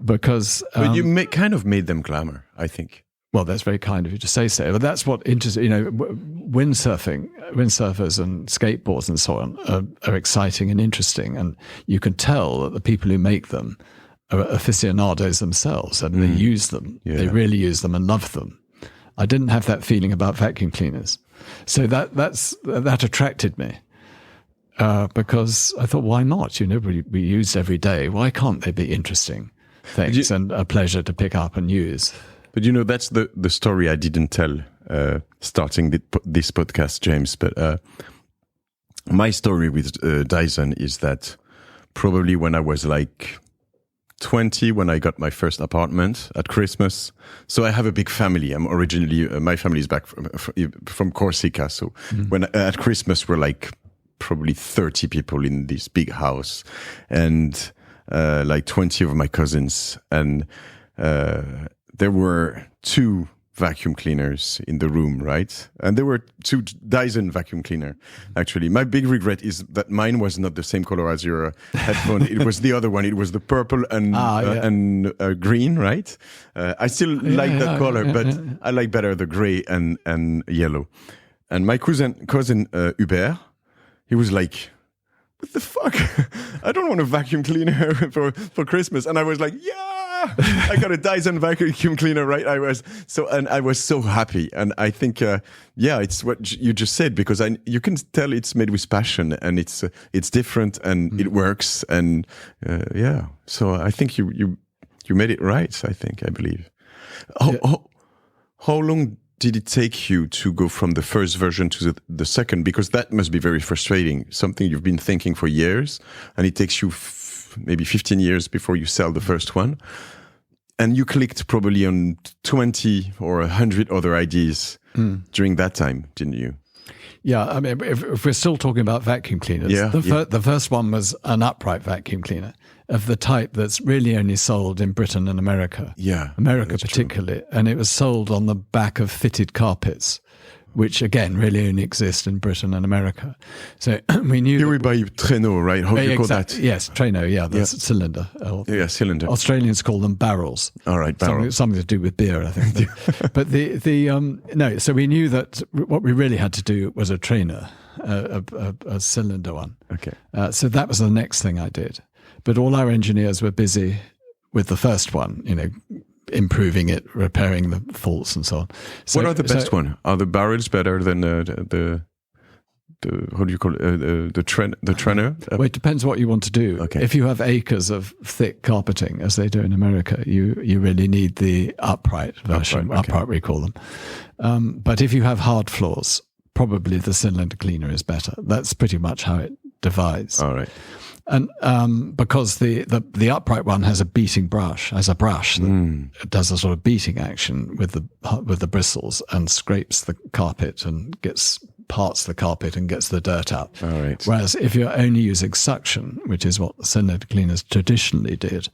because.
But you kind of made them glamour, I think.
Well, that's very kind of you to say so. But that's what interests, windsurfers and skateboards and so on are exciting and interesting. And you can tell that the people who make them are aficionados themselves and they use them. Yeah. They really use them and love them. I didn't have that feeling about vacuum cleaners. So that attracted me because I thought, why not? We use every day. Why can't they be interesting things and a pleasure to pick up and use?
But that's the story I didn't tell starting this podcast, James. But my story with Dyson is that probably when I was like 20, when I got my first apartment at Christmas. So I have a big family. I'm originally, my family is back from Corsica. So when at Christmas, we're like probably 30 people in this big house and like 20 of my cousins. And there were 2 vacuum cleaners in the room, right? And there were 2 Dyson vacuum cleaner, actually. My big regret is that mine was not the same color as your headphone. It was the other one. It was the purple and green, right? I still like that color, but I like better the gray and yellow. And my cousin Hubert, he was like, what the fuck? I don't want a vacuum cleaner for Christmas. And I was like, yeah! I got a Dyson vacuum cleaner, right? I was so happy. And I think, it's what you just said, because you can tell it's made with passion and it's different and it works. And, so I think you made it right. I believe. How long did it take you to go from the first version to the second? Because that must be very frustrating. Something you've been thinking for years, and it takes you maybe 15 years before you sell the first one. And you clicked probably on 20 or 100 other ideas during that time, didn't you?
Yeah, I mean, if we're still talking about vacuum cleaners, the first one was an upright vacuum cleaner of the type that's really only sold in Britain and America.
Yeah,
America particularly. True. And it was sold on the back of fitted carpets, which again really only exist in Britain and America. So we knew...
Here we buy traîneau, right? How do you call that?
Yes, traîneau, that's cylinder.
Cylinder.
Australians call them barrels.
All right, barrels.
Something to do with beer, I think. But so we knew that what we really had to do was a trainer, a cylinder one.
Okay.
So that was the next thing I did. But all our engineers were busy with the first one, improving it, repairing the faults and so on. So,
what are the best one? Are the barrels better than the how do you call it? The trainer?
Well, it depends what you want to do.
Okay.
If you have acres of thick carpeting, as they do in America, you really need the upright version, upright we call them. But if you have hard floors, probably the cylinder cleaner is better. That's pretty much how it divides.
All right.
And because the upright one has a brush that does a sort of beating action with the bristles and scrapes the carpet and parts the carpet and gets the dirt out.
All right.
Whereas if you're only using suction, which is what cylinder cleaners traditionally did,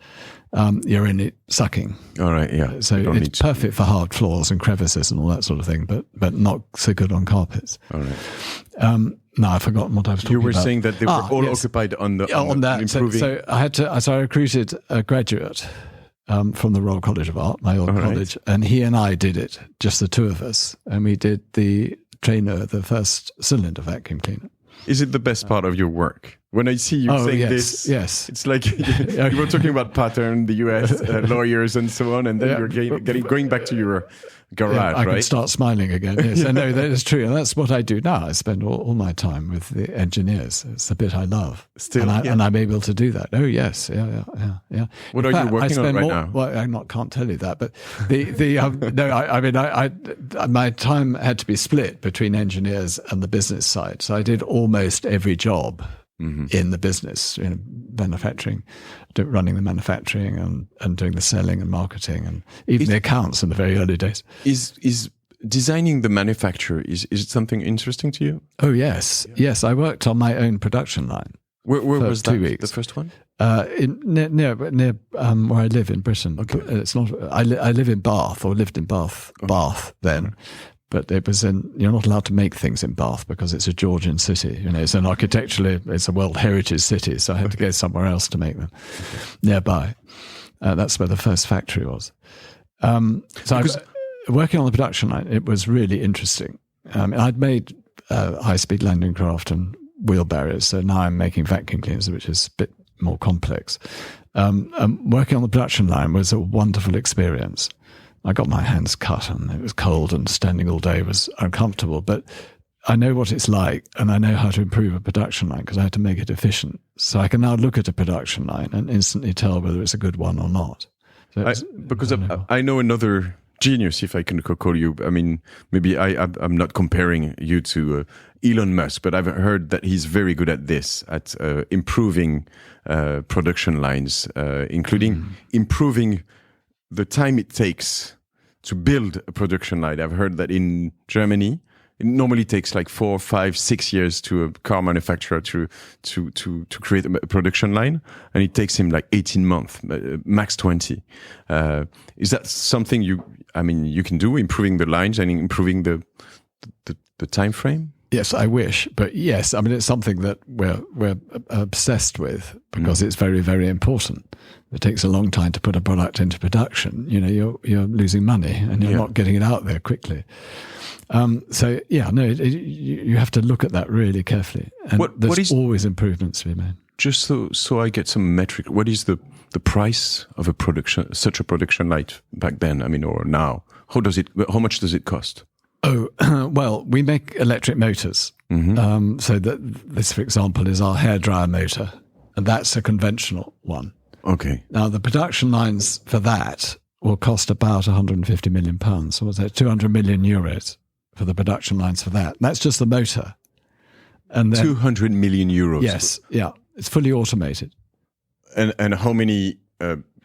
you're only sucking.
All right, yeah.
So it's perfect for hard floors and crevices and all that sort of thing, but not so good on carpets.
All right.
No, I've forgotten what I was talking about.
You were saying that they were all occupied on that. Improving.
So I recruited a graduate from the Royal College of Art, my old college, and he and I did it, just the two of us, and we did the trainer, the first cylinder vacuum cleaner.
Is it the best part of your work? When I see you saying this, it's like you were talking about pattern, the US, lawyers, and so on, and then you're going back to your garage,
I
right?
can start smiling again. Yes, I know that is true, and that's what I do now. I spend all my time with the engineers. It's the bit I love,
still,
and I'm able to do that. Oh yes, yeah.
What are you working on right now?
Well, can't tell you that, but no. I mean, my time had to be split between engineers and the business side, so I did almost every job. In the business, manufacturing, running the manufacturing and doing the selling and marketing and even the accounts in the very early days.
Is designing the manufacture, is it something interesting to you?
Oh, yes. Yeah. Yes, I worked on my own production line.
Where was that, 2 weeks. The first one?
Near where I live in Britain.
Okay.
It's not. I live in Bath, or lived in Bath then. Okay. But it was you're not allowed to make things in Bath because it's a Georgian city. It's an architecturally, it's a World Heritage city. So I had to go somewhere else to make them nearby. That's where the first factory was. Working on the production line, it was really interesting. I'd made high-speed landing craft and wheelbarrows. So now I'm making vacuum cleaners, which is a bit more complex. Working on the production line was a wonderful experience. I got my hands cut and it was cold and standing all day was uncomfortable, but I know what it's like and I know how to improve a production line because I had to make it efficient. So I can now look at a production line and instantly tell whether it's a good one or not. So
I know another genius, if I can call you. I mean, maybe I'm not comparing you to Elon Musk, but I've heard that he's very good at this, at improving production lines, including improving the time it takes to build a production line. I've heard that in Germany, it normally takes like 4, 5, 6 years to a car manufacturer to create a production line, and it takes him like 18 months, max 20. Is that something you can do, improving the lines and improving the time frame?
Yes, I wish, but yes, I mean it's something that we're obsessed with because it's very, very important. It takes a long time to put a product into production. You're losing money and you're not getting it out there quickly. You have to look at that really carefully. And there's always improvements to be made.
Just so I get some metric, what is the price of such a production line back then? I mean, or now? How much does it cost?
Oh, well, we make electric motors. So that this, for example, is our hairdryer motor, and that's a conventional one.
Okay.
Now, the production lines for that will cost about £150 million. So what's that? 200 million euros for the production lines for that. And that's just the motor. And then,
200 million euros?
Yes, yeah. It's fully automated.
And how many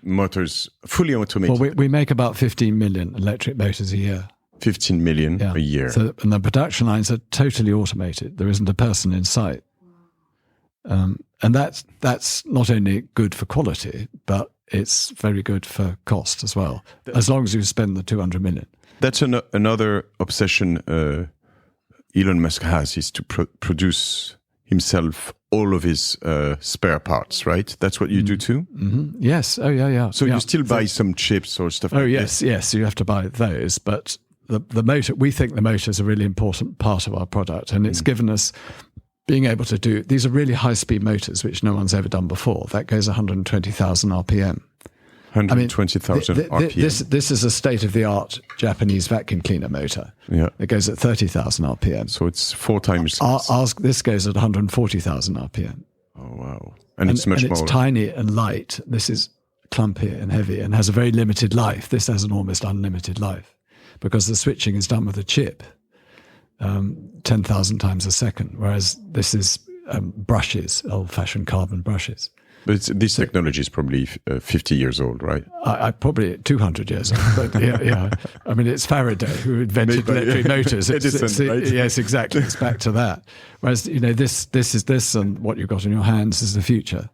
motors fully automated?
Well, we make about 15 million electric motors a year.
15 million a year.
So, and the production lines are totally automated. There isn't a person in sight. And that's not only good for quality, but it's very good for cost as well, as long as you spend the 200 million.
That's another obsession Elon Musk has, is to produce himself all of his spare parts, right? That's what you do too?
Mm-hmm. Yes. Oh, yeah.
So you still buy some chips or stuff like
this? Yes, you have to buy those, but the motor, we think the motor is a really important part of our product, and it's given us being able to do, these are really high-speed motors, which no one's ever done before. That goes 120,000 RPM.
120,000 RPM.
This is a state-of-the-art Japanese vacuum cleaner motor.
Yeah.
It goes at 30,000 RPM.
So it's 4 times.
This goes at 140,000 RPM.
Oh, wow. And it's much more.
It's tiny and light. This is clumpy and heavy and has a very limited life. This has an almost unlimited life because the switching is done with a chip. 10,000 times a second, whereas this is brushes, old-fashioned carbon brushes.
But this technology is probably 50 years old, right?
I probably 200 years old. But yeah. I mean, it's Faraday who invented electric motors.
Edison, right?
Yes, exactly. It's back to that. Whereas this is this, and what you've got in your hands is the future.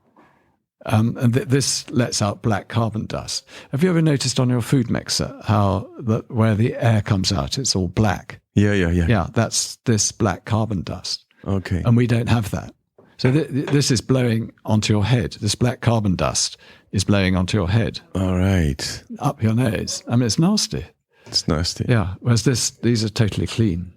And this lets out black carbon dust. Have you ever noticed on your food mixer how where the air comes out, it's all black?
Yeah.
Yeah, that's this black carbon dust.
Okay.
And we don't have that. So this is blowing onto your head. This black carbon dust is blowing onto your head.
All right.
Up your nose. I mean, it's nasty.
It's nasty.
Yeah. Whereas these are totally clean.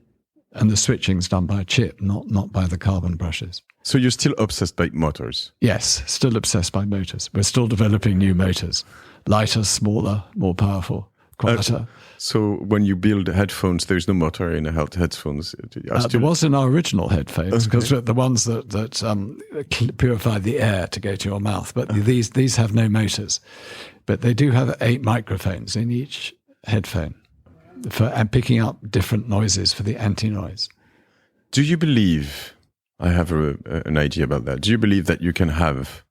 And the switching's done by a chip, not by the carbon brushes.
So you're still obsessed by motors?
Yes, still obsessed by motors. We're still developing new motors. Lighter, smaller, more powerful, quieter.
So when you build headphones, there's no motor in the headphones?
There was in our original headphones, because the ones that purify the air to go to your mouth. But these have no motors. But they do have 8 microphones in each headphone and picking up different noises for the anti-noise.
Do you believe, I have an idea about that, do you believe that you can have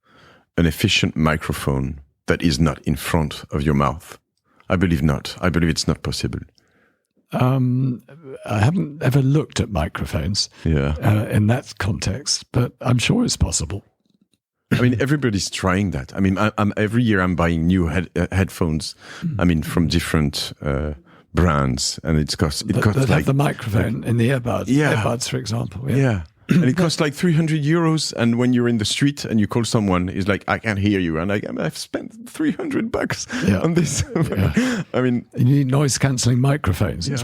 an efficient microphone that is not in front of your mouth? I believe not. I believe it's not possible.
I haven't ever looked at microphones in that context, but I'm sure it's possible.
I mean, everybody's trying that. I mean, every year I'm buying new headphones. I mean, from different brands, and it costs
that
like
have the microphone in the earbuds.
Yeah.
Earbuds, for example.
Yeah. And it costs like €300. And when you're in the street and you call someone, it's like, I can't hear you. And I've spent $300 on this. I mean,
you need noise cancelling microphones.
Yeah.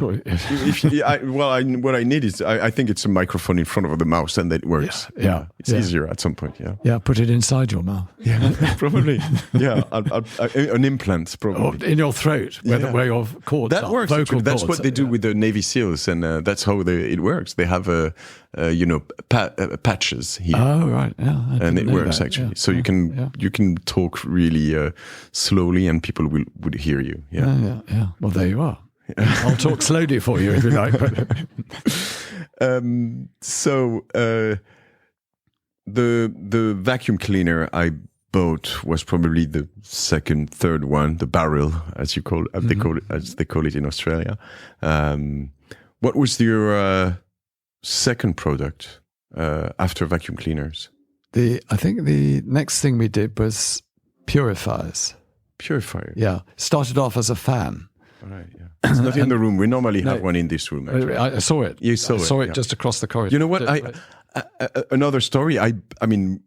What I need is, I think it's a microphone in front of the mouse, and that works.
Yeah.
It's easier at some point. Yeah.
Yeah. Put it inside your mouth.
Yeah, probably. Yeah. An implant, probably.
Or in your throat, where your cords
that
are.
Works.
Vocal
that's
cords.
what they do with the Navy SEALs, and that's how it works. They have patches here.
Oh, right. Yeah.
And it works
that.
actually.
Yeah.
So you can talk really slowly, and people would hear you. Yeah.
Well, there you are. I'll talk slowly for you if you like.
The vacuum cleaner I bought was probably the third one, the barrel, as you call it, as they call it in Australia. What was your second product after vacuum cleaners?
I think the next thing we did was purifiers.
Purifier?
Yeah. Started off as a fan.
All right, yeah. It's not in the room. We normally have one in this room, actually.
I saw it.
You saw it?
I saw it just across the corridor.
You know what? Another story. I mean,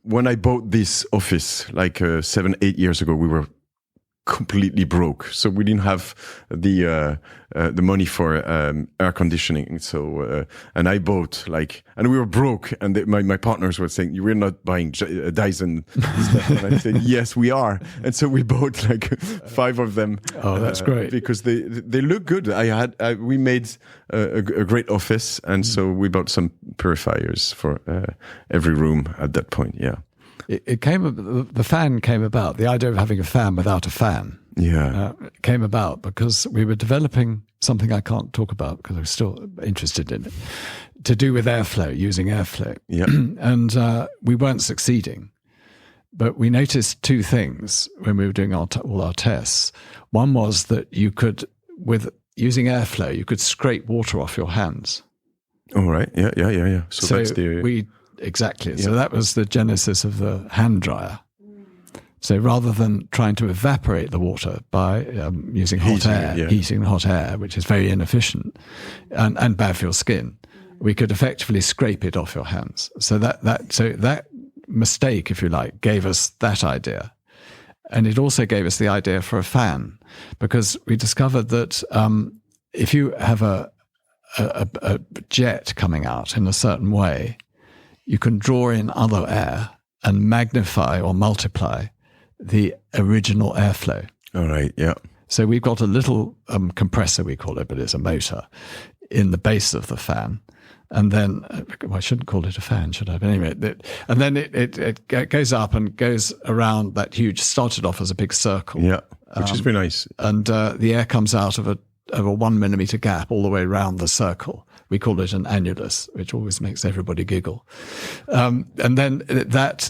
when I bought this office like 7-8 years ago, we were completely broke, so we didn't have the money for air conditioning. So and I bought and we were broke, and my partners were saying, "We're not buying Dyson stuff," and I said, "Yes, we are." And so we bought 5 of them.
Oh, that's great,
because they look good. We made a great office, and so we bought some purifiers for every room at that point. Yeah.
The fan came about. The idea of having a fan without a fan came about because we were developing something I can't talk about because I'm still interested in it, to do with airflow, using airflow.
Yeah.
And we weren't succeeding. But we noticed 2 things when we were doing all our tests. One was that you could, with using airflow, you could scrape water off your hands.
All right. Yeah. So that's
Exactly. Yeah. So that was the genesis of the hand dryer. So rather than trying to evaporate the water by using heating hot air, which is very inefficient and bad for your skin, we could effectively scrape it off your hands. So that mistake, if you like, gave us that idea. And it also gave us the idea for a fan, because we discovered that if you have a jet coming out in a certain way, you can draw in other air and magnify or multiply the original airflow.
All right, yeah.
So we've got a little compressor, we call it, but it's a motor, in the base of the fan. And then, I shouldn't call it a fan, should I? But anyway, and then it goes up and goes around that started off as a big circle.
Yeah, which is very nice.
And the air comes out of a 1 millimeter gap all the way around the circle. We call it an annulus, which always makes everybody giggle. And then that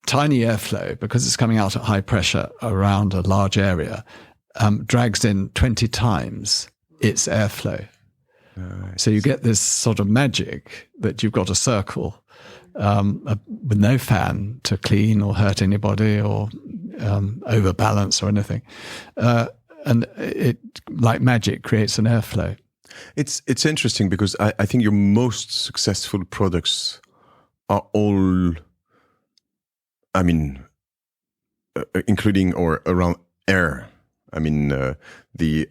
tiny airflow, because it's coming out at high pressure around a large area, drags in 20 times its airflow. So you get this sort of magic that you've got a circle with no fan to clean or hurt anybody or overbalance or anything. And it, like magic, creates an airflow.
It's interesting because I think your most successful products are all, including or around air. I mean, the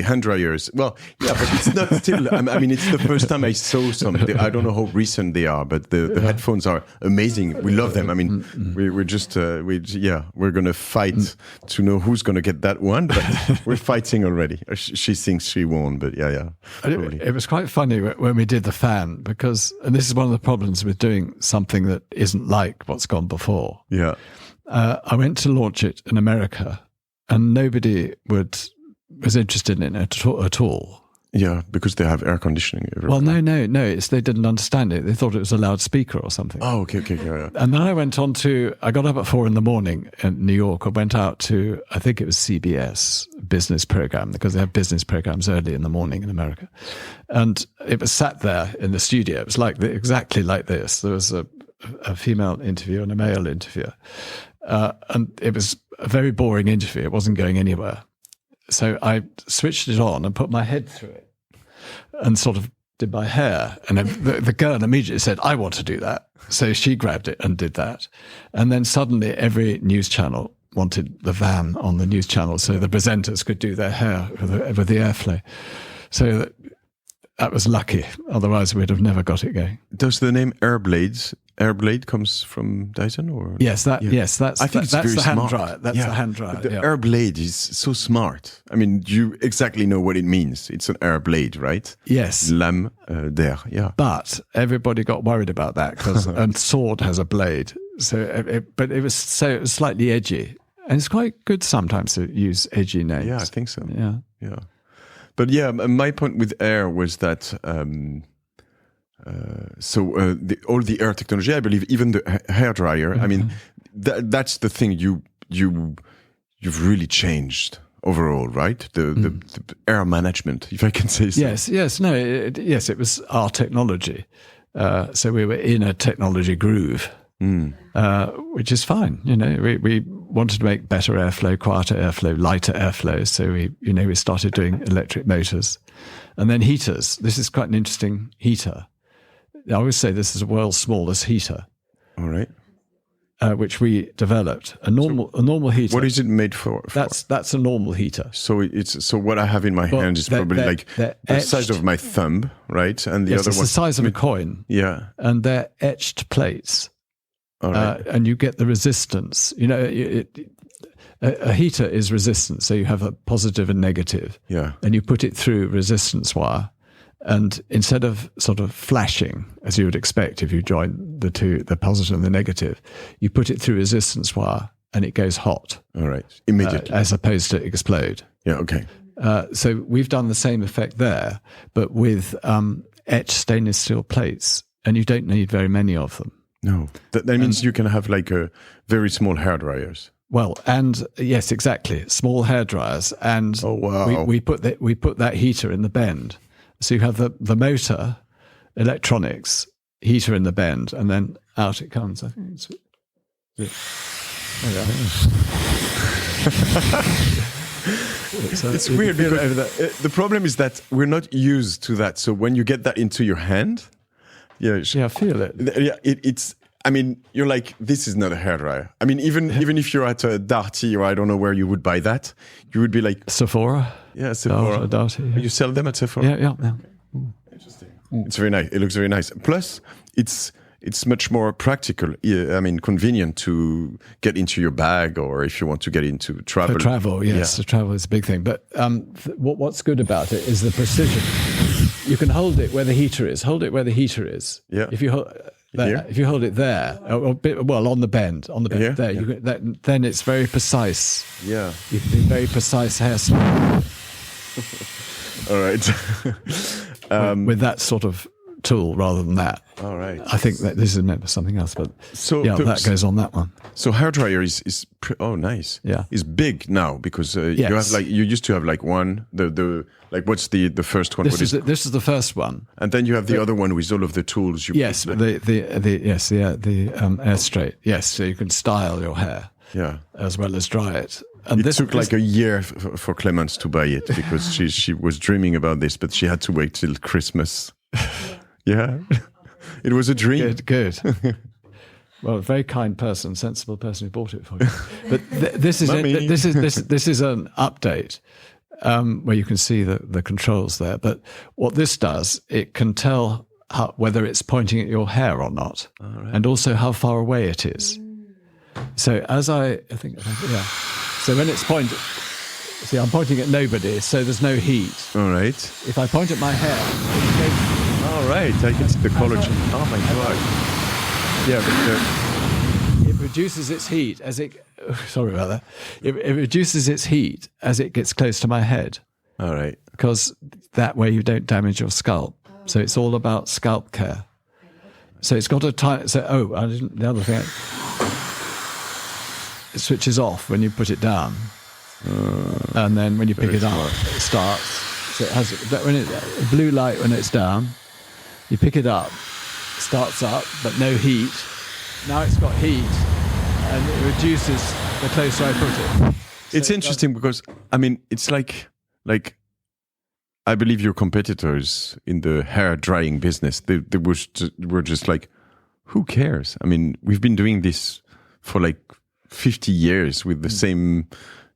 hand dryers. Well, yeah, but it's not still. I mean, it's the first time I saw some. I don't know how recent they are, but the headphones are amazing. We love them. I mean, we're just we're gonna fight to know who's gonna get that one, but we're fighting already. She thinks she won, but yeah.
It was quite funny when we did the fan because, and this is one of the problems with doing something that isn't like what's gone before.
Yeah.
I went to launch it in America, and nobody was interested in it at all.
Yeah, because they have air conditioning everywhere.
Well, no. It's they didn't understand it. They thought it was a loudspeaker or something.
Oh, okay. Yeah.
And then I got up at 4 a.m. in New York. I went out to, I think it was CBS business program, because they have business programs early in the morning in America. And it was sat there in the studio. It was exactly like this. There was a female interviewer and a male interviewer. And it was a very boring interview. It wasn't going anywhere. So I switched it on and put my head through it and sort of did my hair. And the girl immediately said, I want to do that. So she grabbed it and did that. And then suddenly every news channel wanted the van on the news channel so the presenters could do their hair with the airflow. So that was lucky. Otherwise, we'd have never got it going.
Does the name Airblade comes from Dyson, or
yes, that's the hand dryer. That's the hand dryer.
The Airblade is so smart. I mean, you exactly know what it means. It's an air blade, right?
Yes,
lame d'air. Yeah,
but everybody got worried about that because and sword has a blade. So, it was slightly edgy, and it's quite good sometimes to use edgy names.
Yeah, I think so.
Yeah.
But yeah, my point with air was that. All the air technology, I believe, even the hair dryer. I mean, that's the thing you've really changed overall, right? The air management, if I can say so.
Yes, it was our technology. So we were in a technology groove, which is fine. You know, we wanted to make better airflow, quieter airflow, lighter airflow. So we started doing electric motors, and then heaters. This is quite an interesting heater. I always say this is the world's smallest heater.
All right.
Which we developed. A normal heater.
What is it made for?
That's a normal heater.
So what I have in my hand is probably like the size of my thumb, right? And the other one,
the size of a coin.
Yeah.
And they're etched plates.
All right.
And you get the resistance. You know, a heater is resistance. So you have a positive and negative.
Yeah.
And you put it through resistance wire. And instead of sort of flashing, as you would expect if you join the two, the positive and the negative, you put it through resistance wire and it goes hot.
All right. Immediately.
As opposed to explode.
Yeah, okay.
So we've done the same effect there, but with etched stainless steel plates, and you don't need very many of them.
No. That means you can have like a very small hair dryers.
Well, and yes, exactly. Small hair dryers. And we put that heater in the bend. So you have the motor, electronics, heater in the bend, and then out it comes. I think
it's weird because the problem is that we're not used to that. So when you get that into your hand,
I feel it.
Yeah, it's. I mean, you're like, this is not a hairdryer. I mean, even if you're at a Darty or I don't know where you would buy that, you would be like
Sephora.
Yeah, Sephora.
Darty. Yeah.
You sell them at Sephora?
Yeah.
Interesting. It's very nice. It looks very nice. Plus, it's much more practical. I mean, convenient to get into your bag, or if you want to get into travel.
For travel, yes, the travel is a big thing. But what's good about it is the precision. You can hold it where the heater is. Hold it where the heater is.
Yeah.
If you hold it there, on the bend,
yeah,
there,
yeah.
Then it's very precise.
Yeah.
You can do very precise hairstyle.
All right.
With that sort of tool rather than that.
All right.
I think that this is meant for something else, but that goes on that one.
So hairdryer is nice.
Yeah.
Is big now because you have you used to have like one what's the first one?
This is the first one,
and then you have the other one with all of the tools.
The air straight. Yes, so you can style your hair.
Yeah.
As well as dry it. And
it took like a year for Clemence to buy it because she was dreaming about this, but she had to wait till Christmas. Yeah, it was a dream.
Good. Well, a very kind person, sensible person who bought it for you. But this is
Mummy.
this is an update where you can see the controls there. But what this does, it can tell whether it's pointing at your hair or not, and also how far away it is. So I think, yeah. So when it's pointing, see, I'm pointing at nobody, so there's no heat.
All right.
If I point at my hair,
All right. I can see the color change. Oh my God. Yeah, but
it reduces its heat as it. Sorry about that. It reduces its heat as it gets close to my head.
all right.
Because that way you don't damage your scalp. So it's all about scalp care. So it's got a time. So the other thing, it switches off when you put it down, and then when you pick it up, it starts. So it has a blue light when it's down. You pick it up, starts up, but no heat. Now it's got heat, and it reduces the closer I put it. So
It's interesting because, I mean, it's like I believe your competitors in the hair drying business, they were just like, who cares? I mean, we've been doing this for like 50 years with the same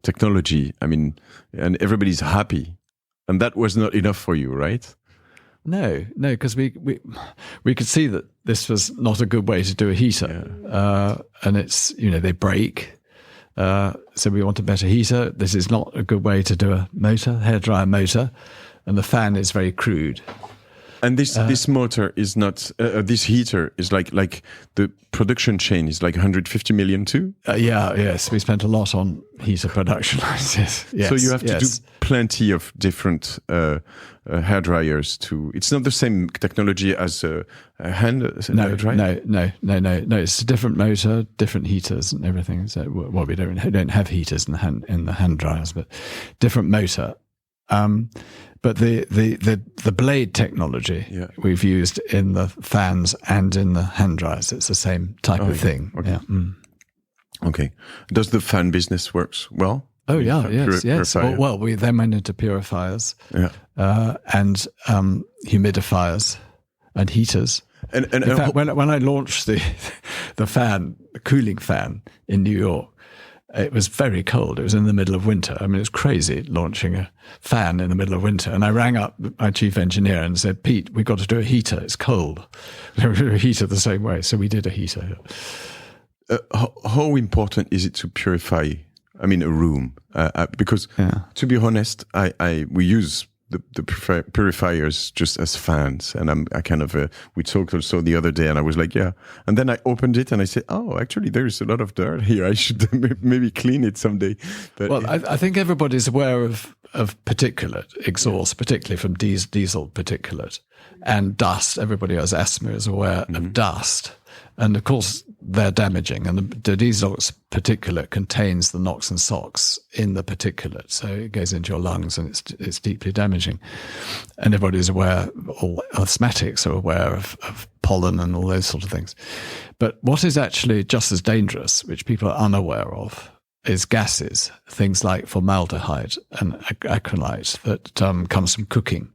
technology. I mean, and everybody's happy. And that was not enough for you, right?
No, because we could see that this was not a good way to do a heater, and it's they break, so we want a better heater. This is not a good way to do a motor, hairdryer motor, and the fan is very crude.
And this motor is not this heater is like the production chain is like 150 million too.
Yes, we spent a lot on heater production. yes,
So you have to do plenty of different hair dryers to. It's not the same technology as a hand dryer.
No. It's a different motor, different heaters, and everything. So, well, we don't have heaters in the hand dryers, but different motor. But the blade technology we've used in the fans and in the hand dryers, it's the same type of thing.
Okay.
Yeah.
Okay. Does the fan business works well?
Oh yeah, yes.
Purifier?
Well, we then went into purifiers, and humidifiers and heaters.
And
in fact, when I launched the fan, the cooling fan in New York, it was very cold. It was in the middle of winter. I mean, it was crazy launching a fan in the middle of winter. And I rang up my chief engineer and said, Pete, we've got to do a heater. It's cold. We're doing a heater the same way. So we did a heater.
How important is it to purify, I mean, a room? Because to be honest, we use the purifiers just as fans, and I kind of we talked also the other day, and I was like, yeah, and then I opened it and I said, oh, actually, there's a lot of dirt here. I should maybe clean it someday. But
well, I think everybody's aware of particulate exhaust, particularly from diesel particulate, and dust. Everybody who has asthma is aware of dust. And of course, they're damaging. And the diesel particulate contains the NOx and SOx in the particulate. So it goes into your lungs and it's deeply damaging. And everybody's aware, all asthmatics are aware of pollen and all those sort of things. But what is actually just as dangerous, which people are unaware of, is gases, things like formaldehyde and acrylite that comes from cooking.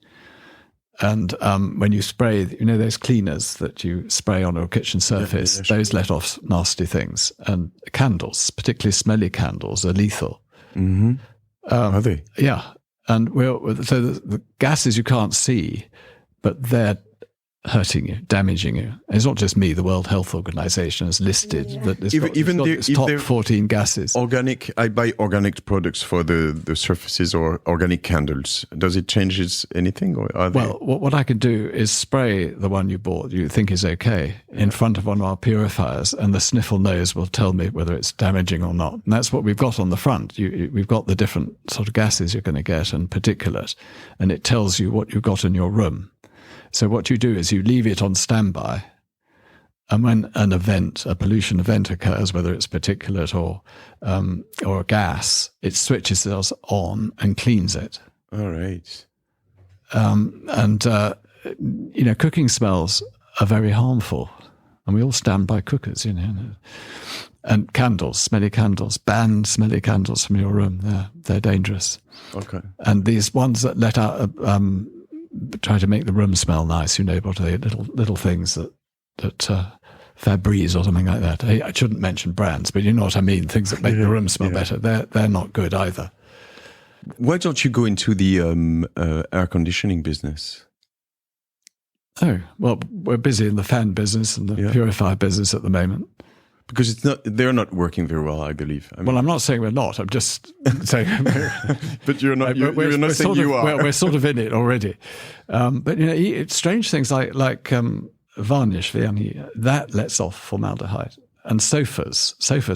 And when you spray, those cleaners that you spray on your kitchen surface, those let off nasty things. And candles, particularly smelly candles, are lethal.
Mm-hmm. Are they?
Yeah. And so the gases you can't see, but they're hurting you, damaging you. And it's not just me. The World Health Organization has listed that it's top 14 gases.
Organic. I buy organic products for the surfaces or organic candles. Does it change anything? Or are
well, what I can do is spray the one you bought, you think is okay, in front of one of our purifiers, and the sniffle nose will tell me whether it's damaging or not. And that's what we've got on the front. We've got the different sort of gases you're going to get and particulate, and it tells you what you've got in your room. So what you do is you leave it on standby, and when a pollution event occurs, whether it's particulate or a gas, it switches us on and cleans it.
All right.
Cooking smells are very harmful, and we all stand by cookers, And candles, smelly candles, ban smelly candles from your room. They're dangerous.
Okay.
And these ones that let out try to make the room smell nice. What are they? Little things that Febreze or something like that. I shouldn't mention brands, but you know what I mean. Things that make the room smell better. They're not good either.
Why don't you go into the air conditioning business?
Oh, well, we're busy in the fan business and the purify business at the moment.
Because they're not working very well, I believe. I mean,
well, I'm not saying we're not. I'm just saying.
But you're not. You're not saying you are.
We're sort of in it already. But strange things like varnish, vernis, that lets off formaldehyde. And sofas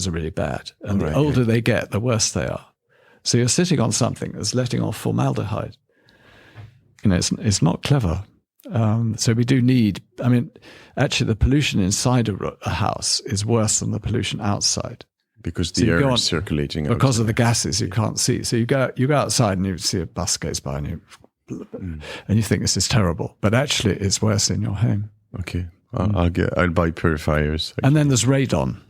are really bad. And the older they get, the worse they are. So you're sitting on something that's letting off formaldehyde. It's not clever. So we do need, actually the pollution inside a house is worse than the pollution outside.
Because the air is circulating outside.
Because of the gases you can't see. So you go outside and you see a bus goes by and you think this is terrible. But actually it's worse in your home.
Okay. I'll buy purifiers.
And then there's radon.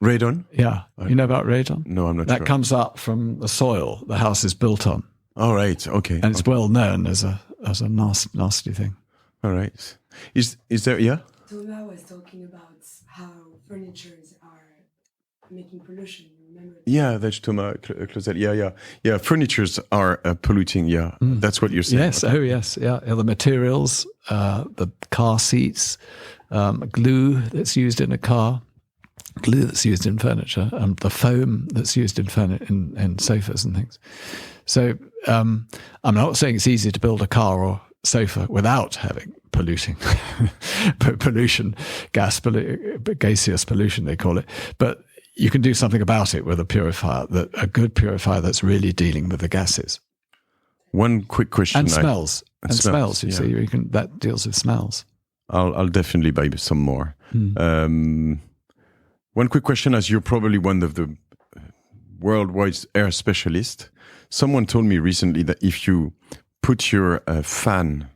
Radon?
Yeah. You know about radon?
No, I'm not sure.
That comes up from the soil the house is built on.
All right. Okay.
And it's well known as a nasty thing.
All right. Is there? Yeah.
Thomas was talking about how furnitures are making pollution. Remember?
Yeah, that's Thomas Closet. Yeah. Furnitures are polluting. Yeah, that's what you're saying.
Yes. Okay. Oh, yes. Yeah. The materials, the car seats, glue that's used in a car. Glue that's used in furniture, the foam that's used in sofas and things. So I'm not saying it's easy to build a car or sofa without having pollution, gaseous pollution they call it. But you can do something about it with a purifier, a good purifier that's really dealing with the gases.
One quick question.
And smells. You see, that deals with smells.
I'll definitely buy some more. One quick question, as you're probably one of the worldwide air specialists. Someone told me recently that if you put your fan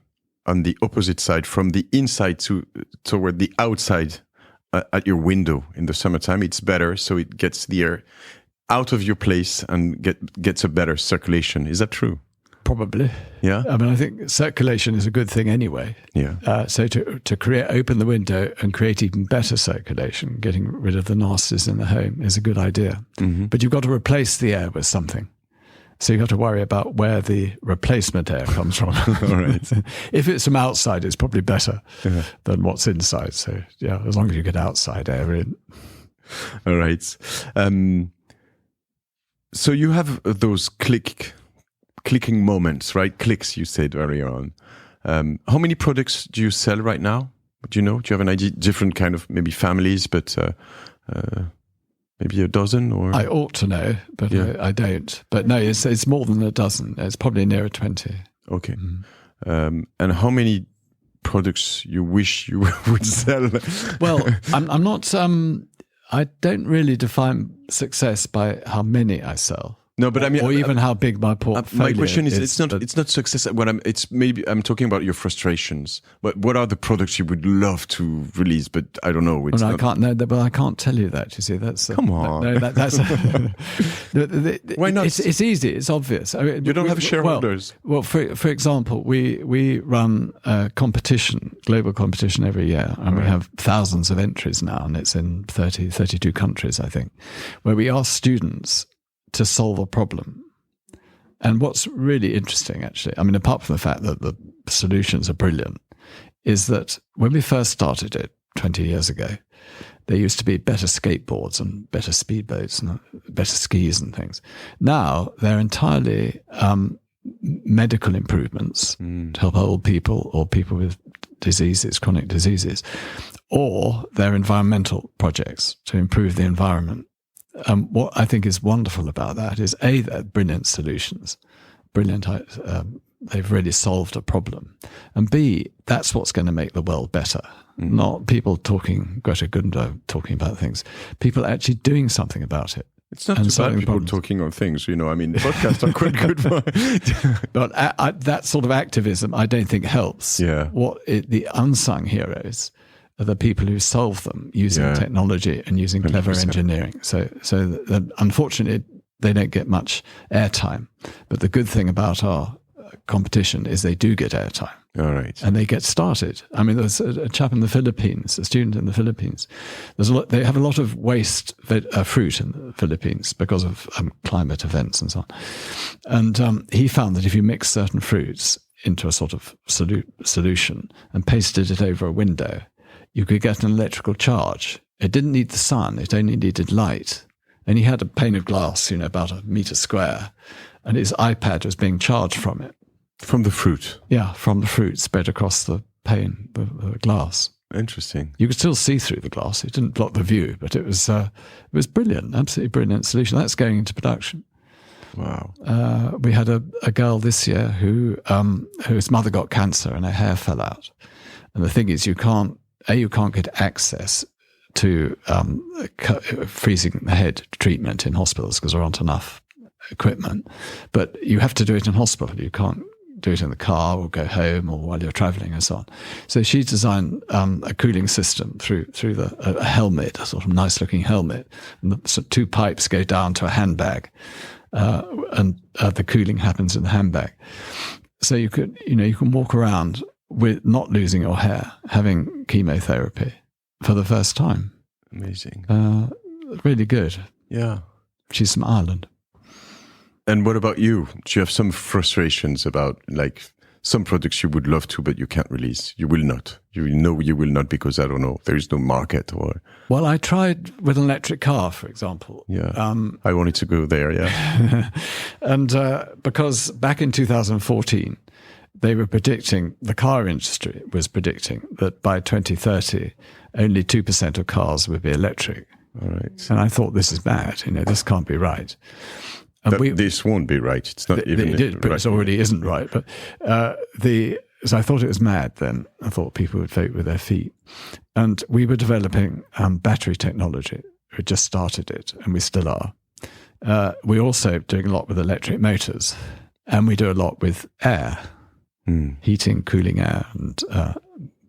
on the opposite side, from the inside toward the outside at your window in the summertime, it's better. So it gets the air out of your place and gets a better circulation. Is that true?
Probably.
Yeah.
I think circulation is a good thing anyway.
Yeah.
So to open the window and create even better circulation, getting rid of the nasties in the home is a good idea. Mm-hmm. But you've got to replace the air with something. So you've got to worry about where the replacement air comes from.
All right.
If it's from outside, it's probably better than what's inside. So yeah, as long as you get outside air in.
All right. So you have those clicking moments, right? Clicks, you said earlier on. How many products do you sell right now? Do you know? Do you have an idea? Different kind of maybe families, but maybe a dozen? Or
I ought to know, but I don't. But no, it's more than a dozen. It's probably nearer 20.
Okay. And how many products you wish you would sell?
Well, I'm not. I don't really define success by how many I sell.
No, but
or even how big my portfolio.
My question is, it's not success. I'm talking about your frustrations. But what are the products you would love to release? But I don't know.
I can't. No, but I can't tell you that. You see, that's
come on.
That's
why not?
It's easy. It's obvious.
You don't have shareholders.
Well, for example, we run a competition, global competition every year, and we have thousands of entries now, and it's in 32 countries, I think, where we ask students to solve a problem. And what's really interesting, actually, apart from the fact that the solutions are brilliant, is that when we first started it 20 years ago, there used to be better skateboards and better speedboats and better skis and things. Now they're entirely medical improvements to help old people or people with diseases, chronic diseases, or they're environmental projects to improve the environment. What I think is wonderful about that is they're brilliant solutions, they've really solved a problem, and B, that's what's going to make the world better. Not people talking, Greta Thunberg talking about things, people actually doing something about it.
It's not too bad people talking on things, podcasts are quite good for
But that sort of activism I don't think helps.
Yeah.
The unsung heroes are the people who solve them using technology and using clever 100%. Engineering. So unfortunately, they don't get much airtime. But the good thing about our competition is they do get airtime.
All right.
And they get started. I mean, there's a chap in the Philippines, a student in the Philippines. They have a lot of waste fruit in the Philippines because of climate events and so on. And he found that if you mix certain fruits into a sort of solution and pasted it over a window, you could get an electrical charge. It didn't need the sun. It only needed light. And he had a pane of glass, about a meter square, and his iPad was being charged from it.
From the fruit?
Yeah, from the fruit spread across the pane, the glass.
Interesting.
You could still see through the glass. It didn't block the view, but it was brilliant, absolutely brilliant solution. That's going into production.
Wow.
We had a girl this year whose mother got cancer and her hair fell out. And the thing is, you can't get access to freezing the head treatment in hospitals because there aren't enough equipment. But you have to do it in hospital. You can't do it in the car or go home or while you're traveling and so on. So she designed a cooling system through a helmet, a sort of nice looking helmet. And so 2 pipes go down to a handbag, and the cooling happens in the handbag. So you can walk around with not losing your hair, having chemotherapy for the first time.
Amazing.
Really good.
Yeah.
She's from Ireland.
And what about you? Do you have some frustrations about some products you would love to, but you can't release? You will not. You know you will not because, I don't know, there is no market or...
Well, I tried with an electric car, for example.
Yeah, I wanted to go there, yeah.
And because back in 2014, the car industry was predicting that by 2030, only 2% of cars would be electric.
All right.
And I thought, this is bad. This can't be right.
This won't be right. It's not even
right. But it already isn't right. But so I thought it was mad then. I thought people would vote with their feet. And we were developing battery technology. We just started it, and we still are. We're also doing a lot with electric motors, and we do a lot with air, heating, cooling air, and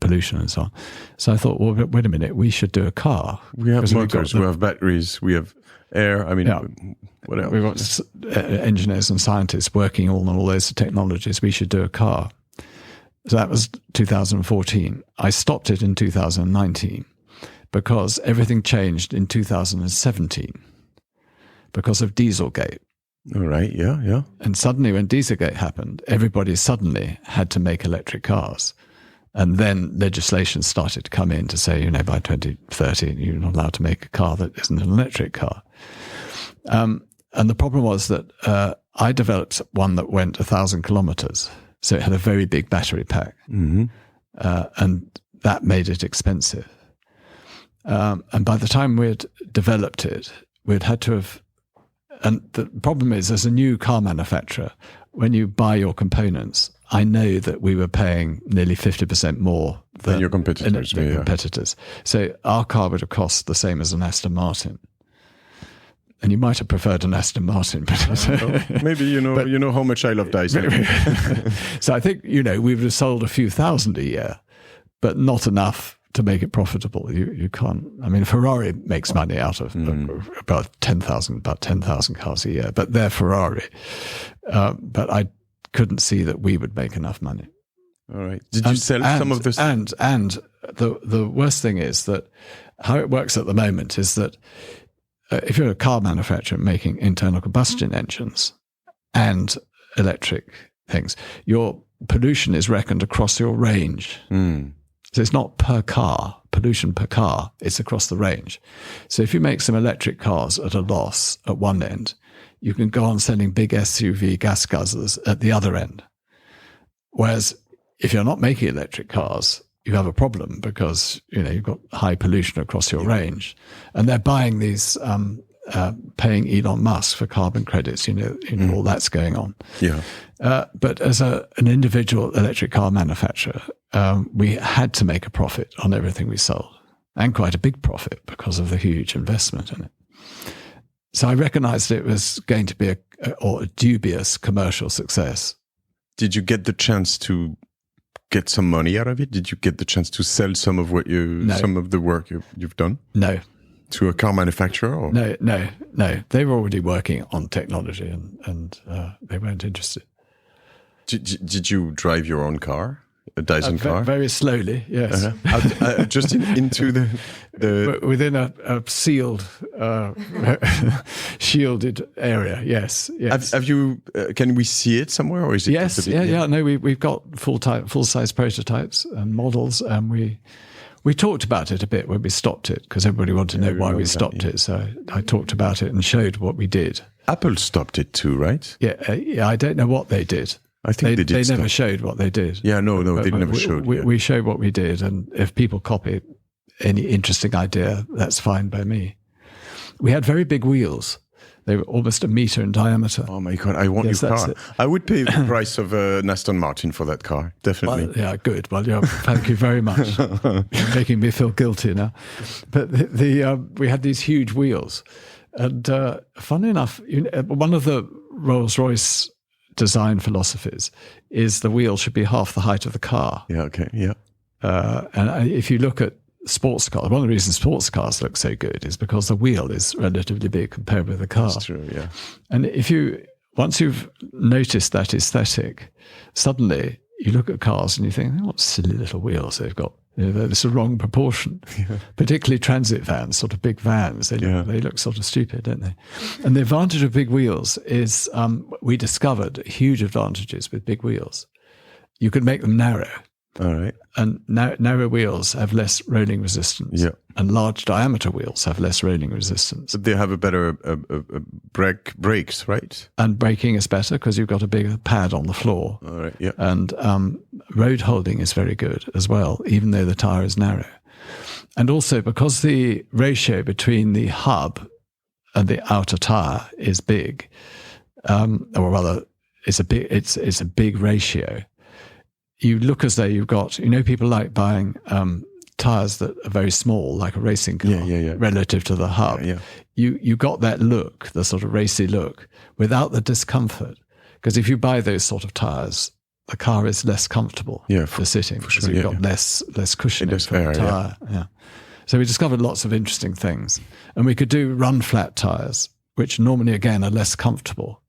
pollution and so on. So I thought, well, wait a minute, we should do a car.
We have motors, we have batteries, we have air. I mean, what else?
We've got engineers and scientists working on all those technologies. We should do a car. So that was 2014. I stopped it in 2019 because everything changed in 2017 because of Dieselgate.
All right, yeah.
And suddenly when Dieselgate happened, everybody suddenly had to make electric cars. And then legislation started to come in to say, by 2030, you're not allowed to make a car that isn't an electric car. And the problem was that I developed one that went 1,000 kilometers. So it had a very big battery pack. Mm-hmm. And that made it expensive. And by the time we'd developed it, we'd had to have... And the problem is, as a new car manufacturer, when you buy your components, I know that we were paying nearly 50% more
than your competitors.
Competitors. So our car would have cost the same as an Aston Martin. And you might have preferred an Aston Martin, but
maybe you know how much I love Dyson.
So I think we would have sold a few thousand a year, but not enough to make it profitable. You can't. I mean, Ferrari makes money out of about 10,000 cars a year, but they're Ferrari. But I couldn't see that we would make enough money.
All right. Did you sell some of this?
And the worst thing is that how it works at the moment is that if you're a car manufacturer making internal combustion engines and electric things, your pollution is reckoned across your range. So it's not per car, pollution per car, it's across the range. So if you make some electric cars at a loss at one end, you can go on selling big SUV gas guzzlers at the other end. Whereas if you're not making electric cars, you have a problem because, you've got high pollution across your range. And they're buying these, paying Elon Musk for carbon credits, all that's going on.
Yeah.
But as an individual electric car manufacturer, we had to make a profit on everything we sold, and quite a big profit because of the huge investment in it. So I recognized it was going to be a dubious commercial success.
Did you get the chance to get some money out of it? Did you get the chance to sell some of some of the work you've done?
No.
To a car manufacturer? Or?
No. They were already working on technology and they weren't interested.
Did you drive your own car? A Dyson car?
Very slowly, yes.
Just into the
within a sealed, shielded area. Yes.
Have you? Can we see it somewhere, or is it?
Yes. Yeah. No, we've got full size prototypes and models, and we talked about it a bit when we stopped it because everybody wanted to know why we stopped it. So I talked about it and showed what we did.
Apple stopped it too, right?
Yeah. I don't know what they did.
I think they did.
They never showed what they did.
Yeah, no, they never showed.
We showed what we did, and if people copy any interesting idea, that's fine by me. We had very big wheels. They were almost a meter in diameter.
Oh my God, I want your car. I would pay the price of an Aston Martin for that car, definitely.
Well, yeah, good. Well, yeah, thank you very much. You're making me feel guilty now. But we had these huge wheels. And funny enough, one of the Rolls-Royce design philosophies is the wheel should be half the height of the car.
Yeah, okay, yeah.
And if you look at sports cars, one of the reasons sports cars look so good is because the wheel is relatively big compared with the car.
That's true, yeah.
And once you've noticed that aesthetic, suddenly you look at cars and you think, what silly little wheels they've got. It's a wrong proportion, particularly transit vans, sort of big vans. They look sort of stupid, don't they? And the advantage of big wheels is we discovered huge advantages with big wheels. You could make them narrow.
All right.
And narrow wheels have less rolling resistance.
Yeah.
And large diameter wheels have less rolling resistance.
But they have a better brakes, right?
And braking is better because you've got a bigger pad on the floor.
All right, yeah.
And road holding is very good as well, even though the tyre is narrow. And also because the ratio between the hub and the outer tyre is big, or rather, it's a big ratio. You look as though you've got, people like buying tyres that are very small, like a racing car, relative to the hub.
Yeah.
You got that look, the sort of racy look, without the discomfort. Because if you buy those sort of tyres, the car is less comfortable for sitting. For sure, you've got less cushioning for the tyre. Yeah. So we discovered lots of interesting things. And we could do run-flat tyres, which normally, again, are less comfortable.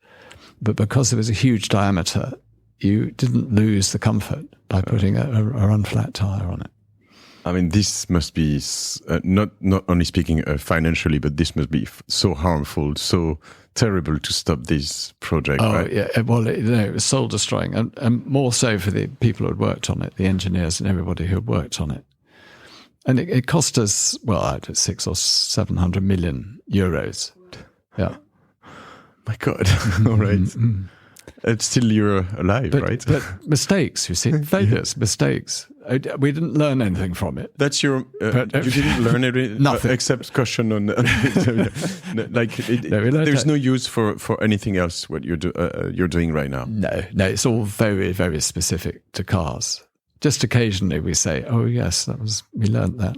But because there was a huge diameter, you didn't lose the comfort by putting a run-flat tyre on it.
I mean, this must be, not only speaking financially, but this must be so harmful, so terrible to stop this project, right?
Yeah. Well, it was soul-destroying, and more so for the people who had worked on it, the engineers and everybody who had worked on it. And it cost us, 600 or 700 million euros. Yeah.
My God. All right. Mm-hmm. It's still you're alive, right?
But mistakes, you see, failures, mistakes. We didn't learn anything from it.
That's your. You didn't learn anything,
nothing
except caution on. There's no use for anything else. What you're doing right now.
No, it's all very, very specific to cars. Just occasionally we say, "Oh yes, we learned that,"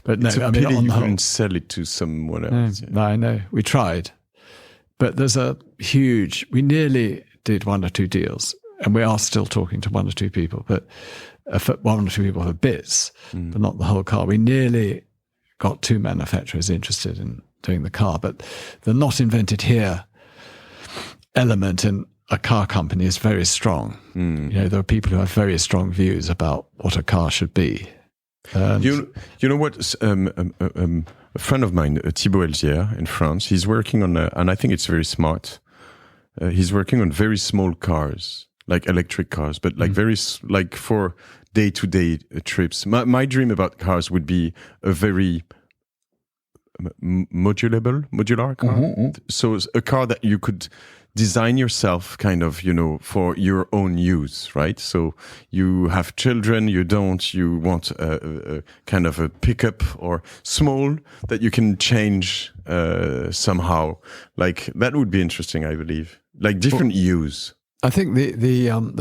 but no.
It's a pity you couldn't sell it to someone else.
No, I know we tried, but there's a huge. We nearly did one or two deals, and we are still talking to one or two people, but one or two people for bits, but not the whole car. We nearly got two manufacturers interested in doing the car, but the not invented here element in a car company is very strong. There are people who have very strong views about what a car should be.
You know what? A friend of mine, Thibaut Elzière in France, he's working on, and I think it's very smart. He's working on very small cars, like electric cars, but like like for day-to-day trips. My dream about cars would be a very modular car. Mm-hmm. So a car that you could design yourself, kind of, for your own use, right? So you have children, you want a kind of a pickup or small that you can change somehow. Like that would be interesting, I believe. Like different use.
I think the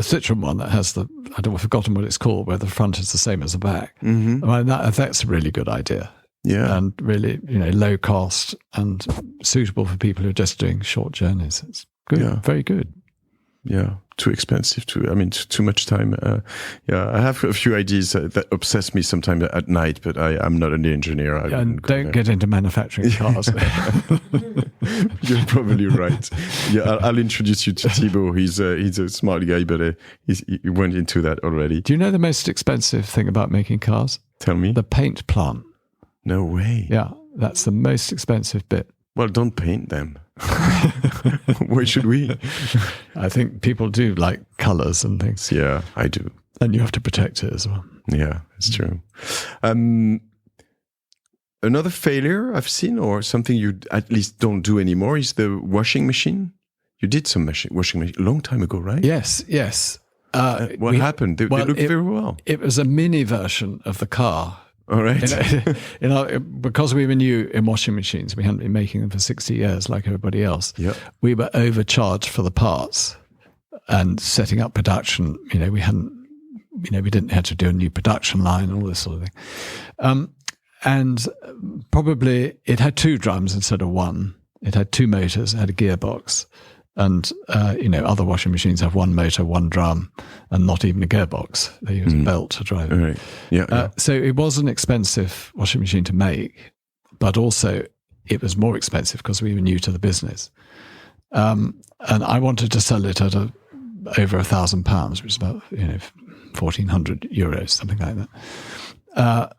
Citroen one that has I've forgotten what it's called, where the front is the same as the back. Mm-hmm. I mean, that's a really good idea.
Yeah.
And really, low cost and suitable for people who are just doing short journeys. It's good, very good.
too expensive. Too much time. I have a few ideas that obsess me sometimes at night, but I'm not an engineer.
And don't get into manufacturing cars.
You're probably right. Yeah, I'll introduce you to Thibaut. He's a smart guy, but he went into that already.
Do you know the most expensive thing about making cars?
Tell me.
The paint plant.
No way.
Yeah, that's the most expensive bit.
Well, don't paint them. Why should we?
I think people do like colours and things.
Yeah, I do.
And you have to protect it as well.
Yeah, it's true. Another failure I've seen, or something you at least don't do anymore, is the washing machine. You did some washing machine a long time ago, right?
Yes.
What happened? They looked very well.
It was a mini version of the car.
All right.
Because we were new in washing machines, we hadn't been making them for 60 years like everybody else.
Yep.
We were overcharged for the parts and setting up production. We didn't have to do a new production line and all this sort of thing. And probably it had 2 drums instead of 1. It had 2 motors, it had a gearbox. And, other washing machines have 1 motor, 1 drum, and not even a gearbox. They use a belt to drive it.
Right. Yeah.
So it was an expensive washing machine to make, but also it was more expensive because we were new to the business. And I wanted to sell it at over £1,000, which is about, 1,400 euros, something like that.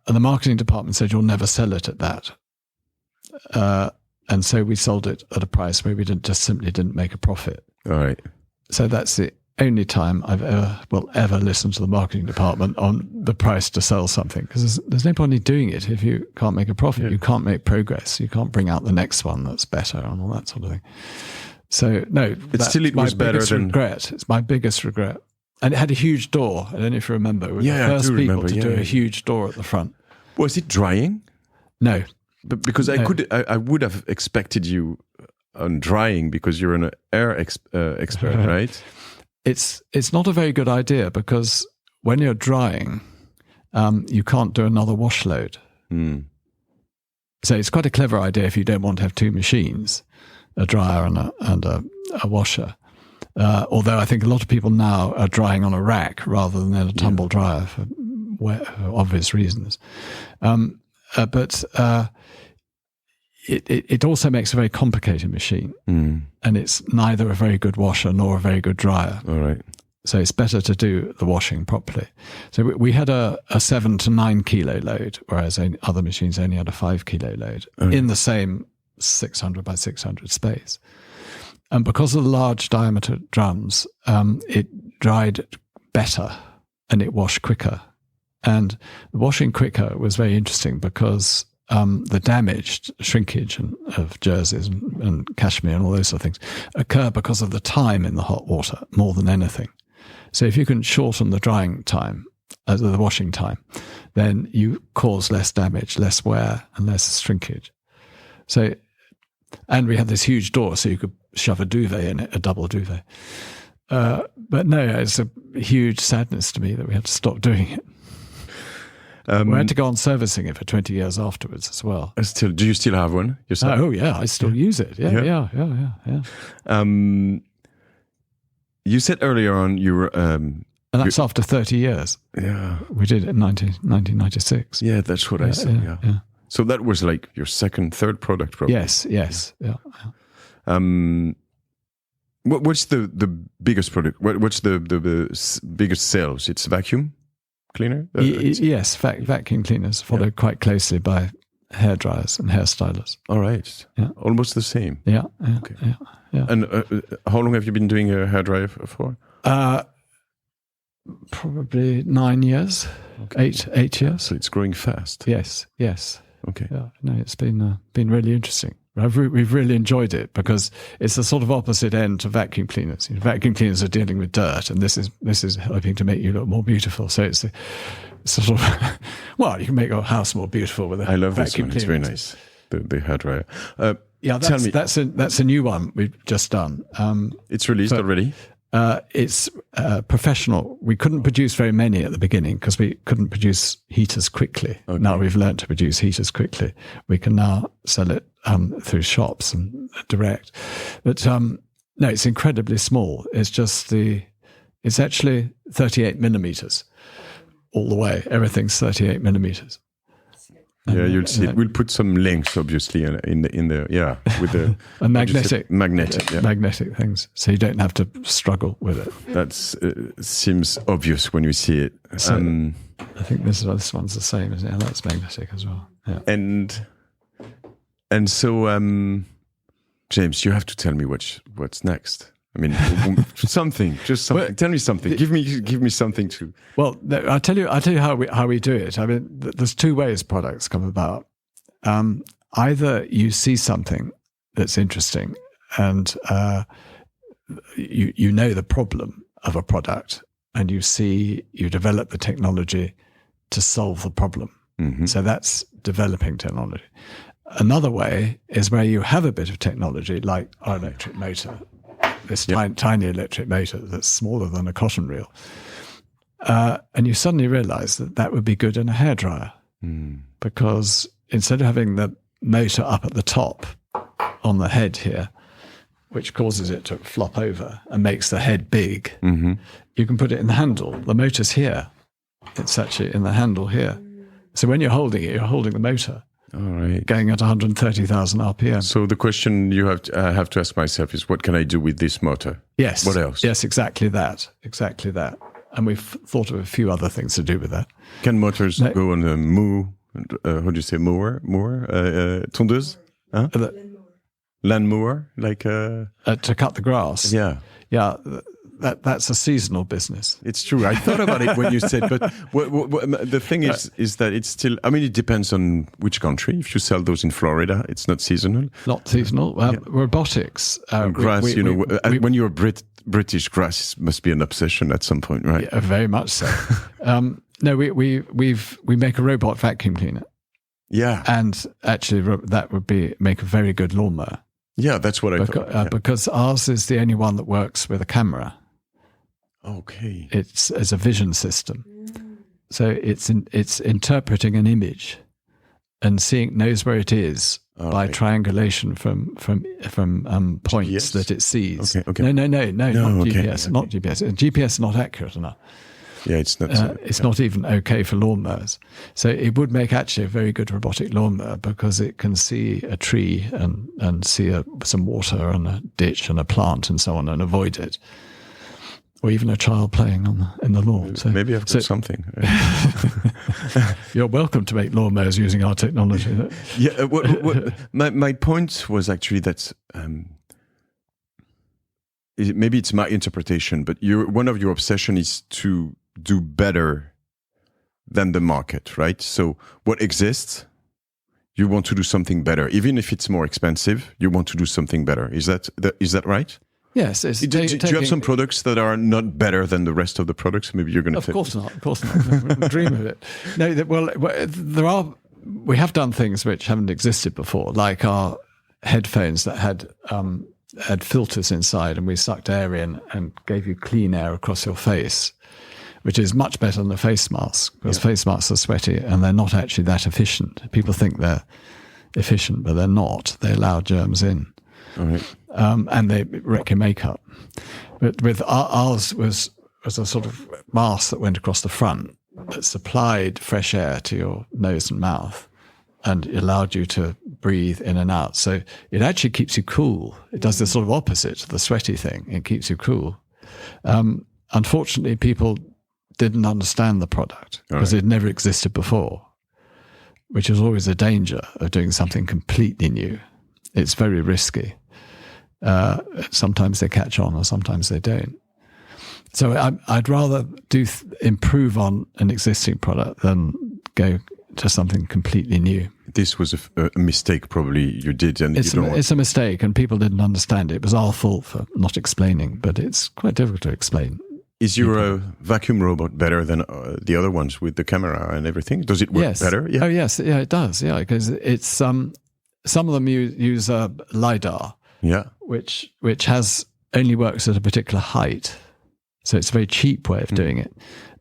And the marketing department said, you'll never sell it at that. And so we sold it at a price where we simply didn't make a profit.
All right.
So that's the only time I've ever listened to the marketing department on the price to sell something, because there's no point in doing it if you can't make a profit. Yeah. You can't make progress. You can't bring out the next one that's better and all that sort of thing. So no,
it was better than
regret. It's my biggest regret. And it had a huge door. I don't know if you remember. We were the first people to do a huge door at the front.
Was it drying?
No.
But because I would have expected you on drying, because you're an air expert, right?
It's not a very good idea, because when you're drying, you can't do another wash load.
Mm.
So it's quite a clever idea if you don't want to have 2 machines, a dryer and a washer. Although I think a lot of people now are drying on a rack rather than in a tumble dryer for obvious reasons. But it also makes a very complicated machine, and it's neither a very good washer nor a very good dryer.
All right.
So it's better to do the washing properly. So we had a 7 to 9 kilo load, whereas other machines only had a 5 kilo load in the same 600 by 600 space. And because of the large diameter drums, it dried better and it washed quicker. And washing quicker was very interesting because the damaged shrinkage of jerseys and cashmere and all those sort of things occur because of the time in the hot water more than anything. So if you can shorten the drying time, the washing time, then you cause less damage, less wear, and less shrinkage. So, and we had this huge door, so you could shove a duvet in it, a double duvet. But no, it's a huge sadness to me that we had to stop doing it. We had to go on servicing it for 20 years afterwards as well.
Do you still have one yourself?
Oh yeah, I still use it. Yeah.
You said earlier on you were... and
that's after 30 years.
Yeah.
We did it in 1996.
Yeah, that's what I said, yeah. So that was like your third product, probably.
Yes. Yeah.
What's the biggest product? What's the biggest sales? It's vacuum cleaner?
Yes, vacuum cleaners, followed quite closely by hair dryers and hair stylers.
All right. Yeah. Almost the same.
Yeah.
Okay. Yeah. And how long have you been doing a hair dryer for?
Probably 9 years, 8 years.
So it's growing fast.
Yes.
Okay.
Yeah. No, it's been really interesting. We've really enjoyed it because it's the sort of opposite end to vacuum cleaners. Vacuum cleaners are dealing with dirt, and this is helping to make you look more beautiful. So it's sort of you can make your house more beautiful with a vacuum cleaner. I love this one.
It's very nice. The hairdryer.
That's a new one we've just done.
It's released already.
It's professional. We couldn't produce very many at the beginning because we couldn't produce heaters quickly. Okay. Now we've learned to produce heaters quickly. We can now sell it through shops and direct. But No, it's incredibly small. It's actually 38 millimeters all the way. Everything's 38 millimeters.
Yeah, you'll see it. We'll put some links, obviously, in the with the
magnetic things, so you don't have to struggle with it.
That seems obvious when you see it.
So I think this one's the same, isn't it? And that's magnetic as well. Yeah.
And so, James, you have to tell me what's next. I mean, something. Well, tell me something. Give me something to.
Well, I'll tell you how we do it. I mean, there's two ways products come about. Either you see something that's interesting, and you know the problem of a product, and you develop the technology to solve the problem.
Mm-hmm.
So that's developing technology. Another way is where you have a bit of technology, like our electric motor. This tiny electric motor that's smaller than a cotton reel. And you suddenly realize that would be good in a hairdryer. Because instead of having the motor up at the top on the head here, which causes it to flop over and makes the head big, you can put it in the handle. The motor's here. It's actually in the handle here. So when you're holding it, you're holding the motor.
All right.
Going at 130,000 RPM.
So the question I have to ask myself is, what can I do with this motor?
Yes.
What else?
Yes, exactly that. Exactly that. And we've thought of a few other things to do with that.
Can motors go on a how do you say, mower? Tondeuse? Huh? Lawnmower? Like
to cut the grass.
Yeah.
Yeah. That's a seasonal business.
It's true. I thought about it when you said, but the thing is that it's still, I mean, it depends on which country. If you sell those in Florida, it's not seasonal.
Not seasonal. Robotics.
Grass, when you're British, grass must be an obsession at some point, right?
Yeah, very much so. No, we make a robot vacuum cleaner.
Yeah.
And actually that would make a very good lawnmower.
Yeah, that's what I thought.
Because ours is the only one that works with a camera.
Okay.
It's as a vision system. So it's interpreting an image and knows where it is by triangulation from points
GPS?
that it sees.
Okay.
No, not GPS.
Okay.
Not GPS. GPS is not accurate enough.
Yeah, it's not.
It's not even okay for lawnmowers. So it would make actually a very good robotic lawnmower because it can see a tree and see some water and a ditch and a plant and so on and avoid it. Or even a child playing in the lawn. So,
maybe I've got something.
You're welcome to make lawnmowers using our technology.
Yeah. My point was actually that maybe it's my interpretation, but one of your obsession is to do better than the market, right? So what exists, you want to do something better, even if it's more expensive. You want to do something better. Is that right?
Yes.
Do you have some products that are not better than the rest of the products? Maybe you're going to.
Of course not. Dream of it. No. We have done things which haven't existed before, like our headphones that had filters inside, and we sucked air in and gave you clean air across your face, which is much better than a face mask, because face masks are sweaty and they're not actually that efficient. People think they're efficient, but they're not. They allow germs in.
All right.
And they wreck your makeup. But with ours was a sort of mask that went across the front that supplied fresh air to your nose and mouth and allowed you to breathe in and out. So it actually keeps you cool. It does the sort of opposite to the sweaty thing. It keeps you cool. Unfortunately, people didn't understand the product because it never existed before, which is always a danger of doing something completely new. It's very risky. Sometimes they catch on or sometimes they don't. So I'd rather improve on an existing product than go to something completely new.
This was a mistake probably you did. And
it's a mistake and people didn't understand it. It was our fault for not explaining, but it's quite difficult to explain.
Is your vacuum robot better than the other ones with the camera and everything? Does it work better? Yeah.
Oh, yes. Yeah, it does. Yeah, because it's some of them use LiDAR.
Yeah.
Which only works at a particular height. So it's a very cheap way of doing it.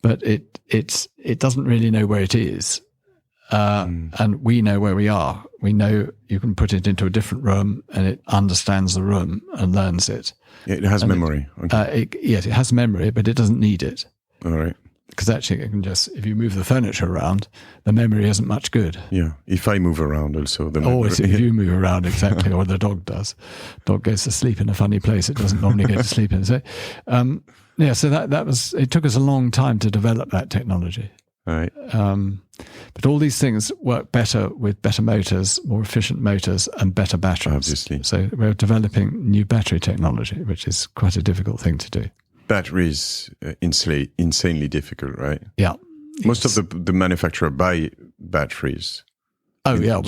But it doesn't really know where it is. and we know where we are. We know you can put it into a different room and it understands the room and learns it.
Yeah, it has memory.
Yes, it has memory, but it doesn't need it.
All right.
Because actually, it can just, if you move the furniture around, the memory isn't much good.
Yeah, if I move around also. The memory.
Always, if you move around, exactly, or the dog does. Dog goes to sleep in a funny place it doesn't normally go to sleep in. So, so that was, it took us a long time to develop that technology.
All right.
But all these things work better with better motors, more efficient motors, and better batteries.
Obviously.
So we're developing new battery technology, which is quite a difficult thing to do.
Batteries, insanely difficult, right?
Yeah.
Most of the manufacturer buy batteries.
Oh, yeah.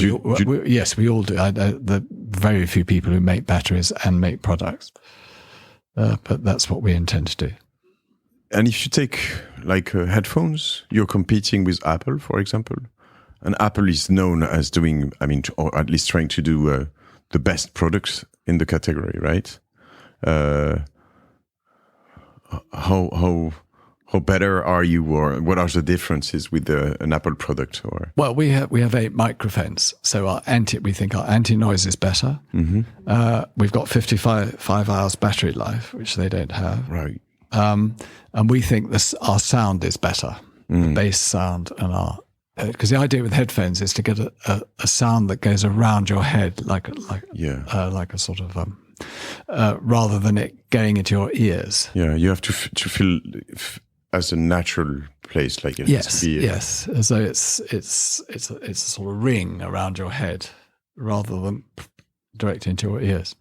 Yes, we all do. The very few people who make batteries and make products. But that's what we intend to do.
And if you take like headphones, you're competing with Apple, for example. And Apple is known as doing, or at least trying to do the best products in the category, right? How better are you, or what are the differences with an Apple product? Or
well, we have 8 microphones, so we think our anti-noise is better. Mm-hmm. We've got 55 hours battery life, which they don't have.
Right.
And we think our sound is better, the bass sound, and because the idea with headphones is to get a sound that goes around your head, like a sort of rather than it going into your ears.
Yeah, you have to feel as a natural place, like it has to be.
Yes, as though it's a sort of ring around your head rather than direct into your ears.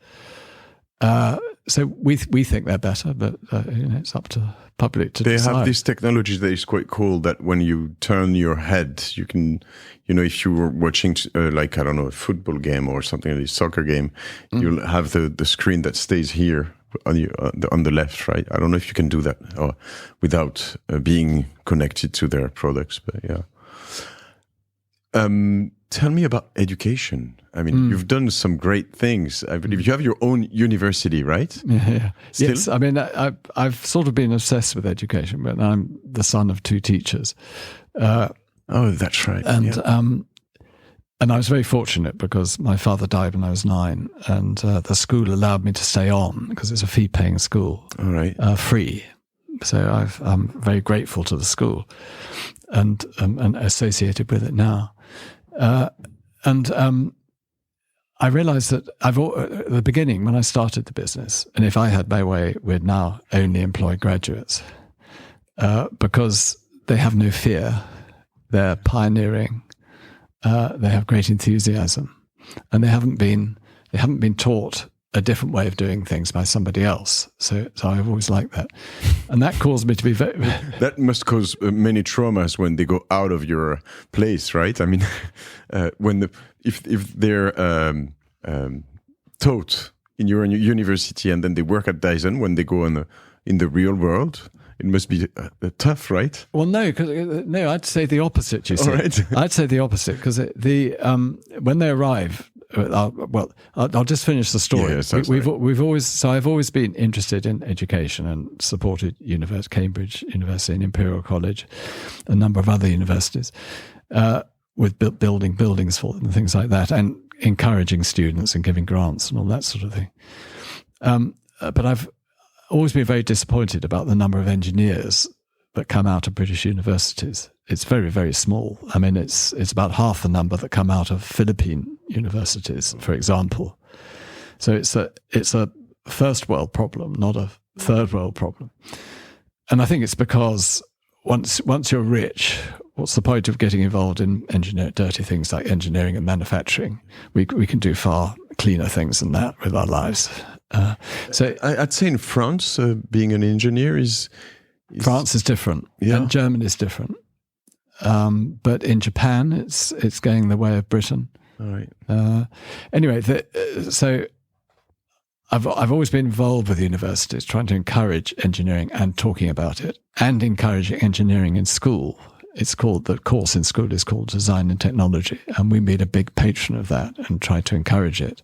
So we think they're better, but it's up to the public to decide.
They have this technology that is quite cool, that when you turn your head, you can, if you were watching a football game or something like a soccer game, you'll have the screen that stays here on the left, right? I don't know if you can do that without being connected to their products, but yeah. Tell me about education. You've done some great things. I believe you have your own university, right?
Yeah. Yes. I've sort of been obsessed with education, but I'm the son of 2 teachers.
That's right.
And I was very fortunate because my father died when I was 9, and the school allowed me to stay on because it's a fee-paying school.
All right.
Free. So I'm very grateful to the school and associated with it now. I realized that at the beginning, when I started the business, and if I had my way, we'd now only employ graduates because they have no fear. They're pioneering. They have great enthusiasm, and they haven't been taught a different way of doing things by somebody else. So I've always liked that, and that caused me to be very.
That must cause many traumas when they go out of your place, right? If they're taught in your university and then they work at Dyson, when they go in the real world, it must be tough, right?
Well, no, I'd say the opposite. You see, right. I'd say the opposite because when they arrive. I'll just finish the story. Yeah, I've always been interested in education and supported Cambridge University and Imperial College, a number of other universities, with building buildings for them and things like that, and encouraging students and giving grants and all that sort of thing. But I've always been very disappointed about the number of engineers that come out of British universities. It's very, very small. It's about half the number that come out of Philippine universities, for example. So it's a first world problem, not a third world problem. And I think it's because once you're rich, what's the point of getting involved in dirty things like engineering and manufacturing? We can do far cleaner things than that with our lives. So
I'd say in France, being an engineer is
France is different, and Germany is different. But in Japan, it's going the way of Britain.
All right.
Anyway, so I've always been involved with universities, trying to encourage engineering and talking about it, and encouraging engineering in school. The course in school is called Design and Technology, and we made a big patron of that and tried to encourage it.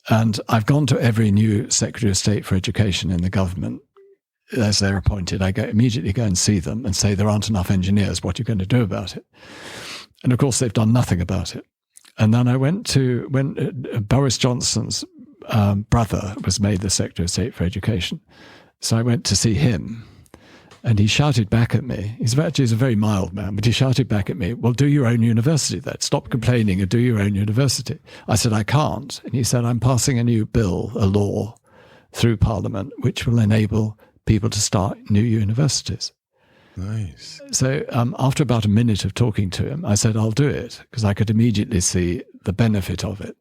And I've gone to every new Secretary of State for Education in the government. As they're appointed, I immediately go and see them and say, there aren't enough engineers. What are you going to do about it? And of course, they've done nothing about it. And then I went to, when Boris Johnson's brother was made the Secretary of State for Education. So I went to see him, and he shouted back at me. He's a very mild man, but he shouted back at me, well, do your own university then. Stop complaining and do your own university. I said, I can't. And he said, I'm passing a new bill, a law, through Parliament, which will enable people to start new universities.
Nice.
So after about a minute of talking to him, I said, I'll do it, because I could immediately see the benefit of it.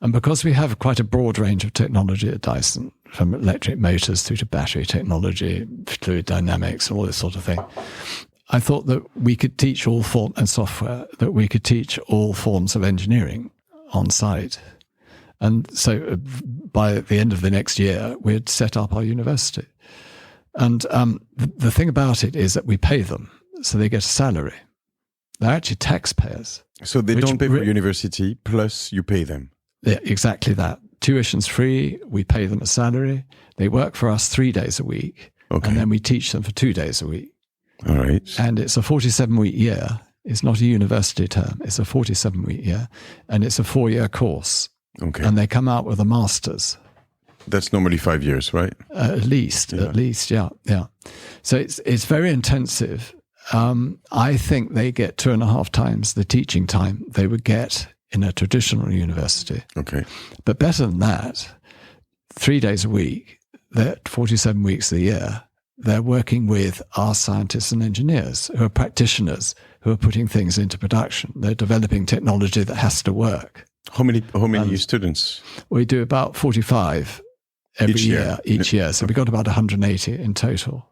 And because we have quite a broad range of technology at Dyson, from electric motors through to battery technology, fluid dynamics, all this sort of thing, I thought that we could teach all software, that we could teach all forms of engineering on site. And so by the end of the next year, we had set up our university. And the thing about it is that we pay them, so they get a salary. They're actually taxpayers.
So they don't pay for university, plus you pay them.
Yeah, exactly that. Tuition's free, we pay them a salary. They work for us 3 days a week, and then we teach them for 2 days a week.
All right.
And it's a 47-week year. It's not a university term. It's a 47-week year, and it's a 4-year course.
Okay.
And they come out with a master's.
That's normally 5 years, right?
At least, yeah. So it's very intensive. I think they get 2.5 times the teaching time they would get in a traditional university.
Okay.
But better than that, 3 days a week, they're 47 weeks a year, they're working with our scientists and engineers who are practitioners, who are putting things into production. They're developing technology that has to work.
How many students?
We do about 45 each year. So we got about 180 in total.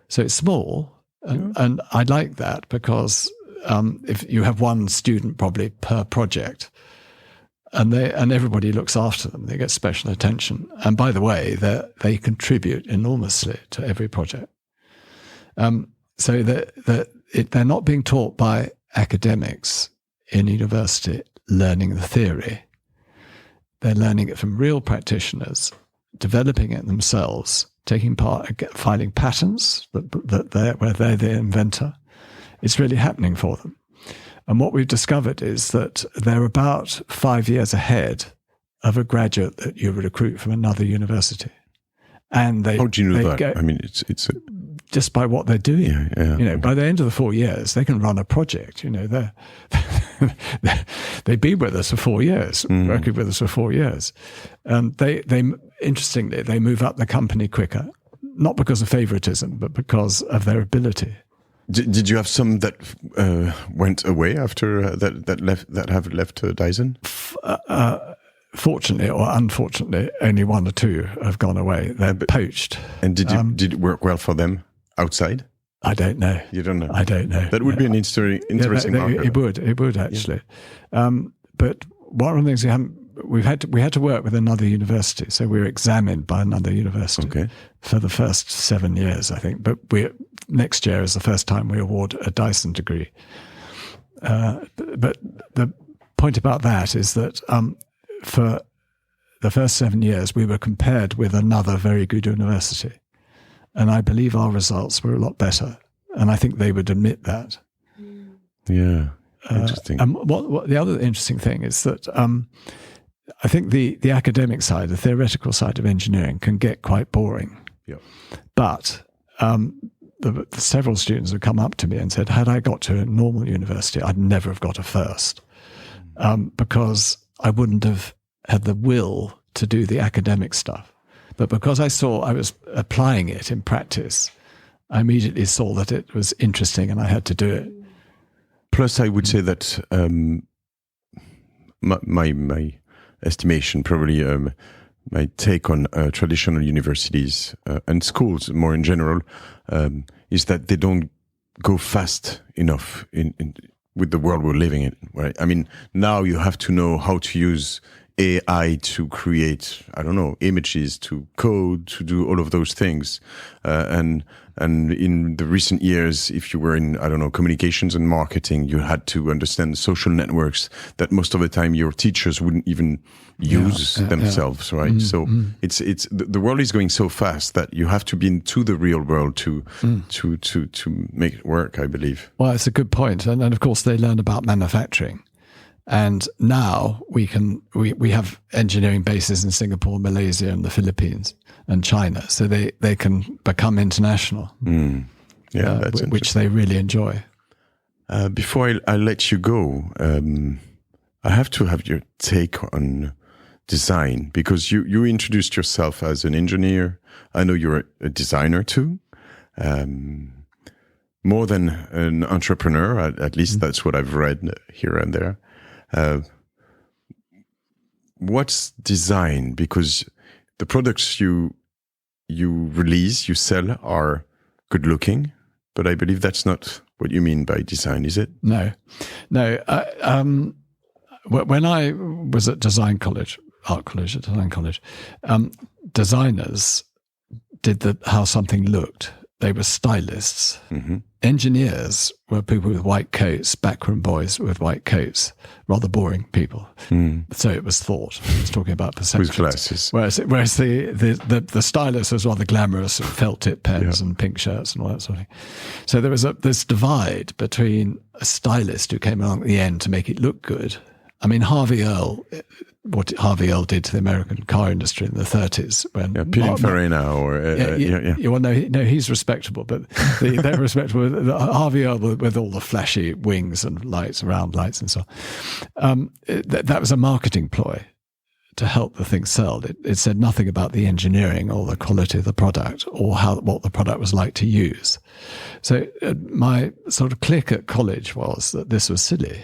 So it's small, and I like that, because if you have one student probably per project, and everybody looks after them, they get special attention. And by the way, they contribute enormously to every project. So they're not being taught by academics in university learning the theory. They're learning it from real practitioners, developing it themselves, taking part, finding patents where they're the inventor. It's really happening for them. And what we've discovered is that they're about 5 years ahead of a graduate that you recruit from another university. And
how do you know that? I mean, it's
just by what they're doing.
Yeah.
By the end of the 4 years, they can run a project. They've been with us for 4 years, working with us for 4 years. And they interestingly, they move up the company quicker, not because of favoritism, but because of their ability.
Did you have some that went away after that have left Dyson?
Fortunately or unfortunately, only 1 or 2 have gone away. They're poached.
And did it work well for them outside?
I don't know.
You don't know?
I don't know.
That would be an interesting marker.
It would actually. Yeah. But one of the things we had to work with another university, so we were examined by another university for the first 7 years, I think. But next year is the first time we award a Dyson degree. But the point about that is that for the first 7 years, we were compared with another very good university. And I believe our results were a lot better. And I think they would admit that.
Yeah, interesting.
And what the other interesting thing is that I think the academic side, the theoretical side of engineering can get quite boring.
Yeah.
But several students have come up to me and said, had I got to a normal university, I'd never have got a first. Because I wouldn't have had the will to do the academic stuff. But because I saw I was applying it in practice, I immediately saw that it was interesting and I had to do it.
Plus, I would say that my estimation, probably my take on traditional universities and schools more in general, is that they don't go fast enough with the world we're living in. Right? I mean, now you have to know how to use AI to create, I don't know, images, to code, to do all of those things. And in the recent years, if you were in, I don't know, communications and marketing, you had to understand social networks that most of the time your teachers wouldn't even use themselves, right? So it's the world is going so fast that you have to be into the real world to make it work, I believe.
Well, it's a good point. And of course, they learn about manufacturing. And now we have engineering bases in Singapore, Malaysia, and the Philippines and China, so they can become international.
That's
which they really enjoy.
Before I let you go, I have to have your take on design, because you introduced yourself as an engineer. I know you're a designer too. More than an entrepreneur, at least that's what I've read here and there. What's design? Because the products you release, you sell, are good looking, but I believe that's not what you mean by design, is it?
No. When I was at design college, art college, at design college, designers did how something looked. They were stylists. Mm-hmm. Engineers were people with white coats, backroom boys with white coats, rather boring people. So it was thought. I was talking about perceptions.
With glasses.
Whereas the stylist was rather glamorous, felt tip pens and pink shirts and all that sort of thing. So there was this divide between a stylist who came along at the end to make it look good. I mean, what Harvey Earl did to the American car industry in the 30s. When
Pininfarina or...
he's respectable, but they're respectable. Harvey Earl with all the flashy wings and lights, round lights and so on. That was a marketing ploy to help the thing sell. It said nothing about the engineering or the quality of the product or what the product was like to use. So my sort of click at college was that this was silly.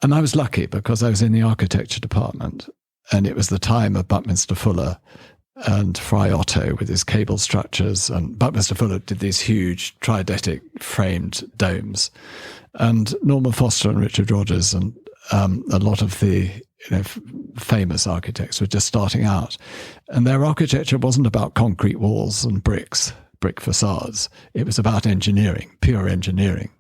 And I was lucky because I was in the architecture department, and it was the time of Buckminster Fuller and Fry Otto with his cable structures. And Buckminster Fuller did these huge triadetic framed domes. And Norman Foster and Richard Rogers and a lot of the famous architects were just starting out. And their architecture wasn't about concrete walls and brick facades. It was about engineering, pure engineering.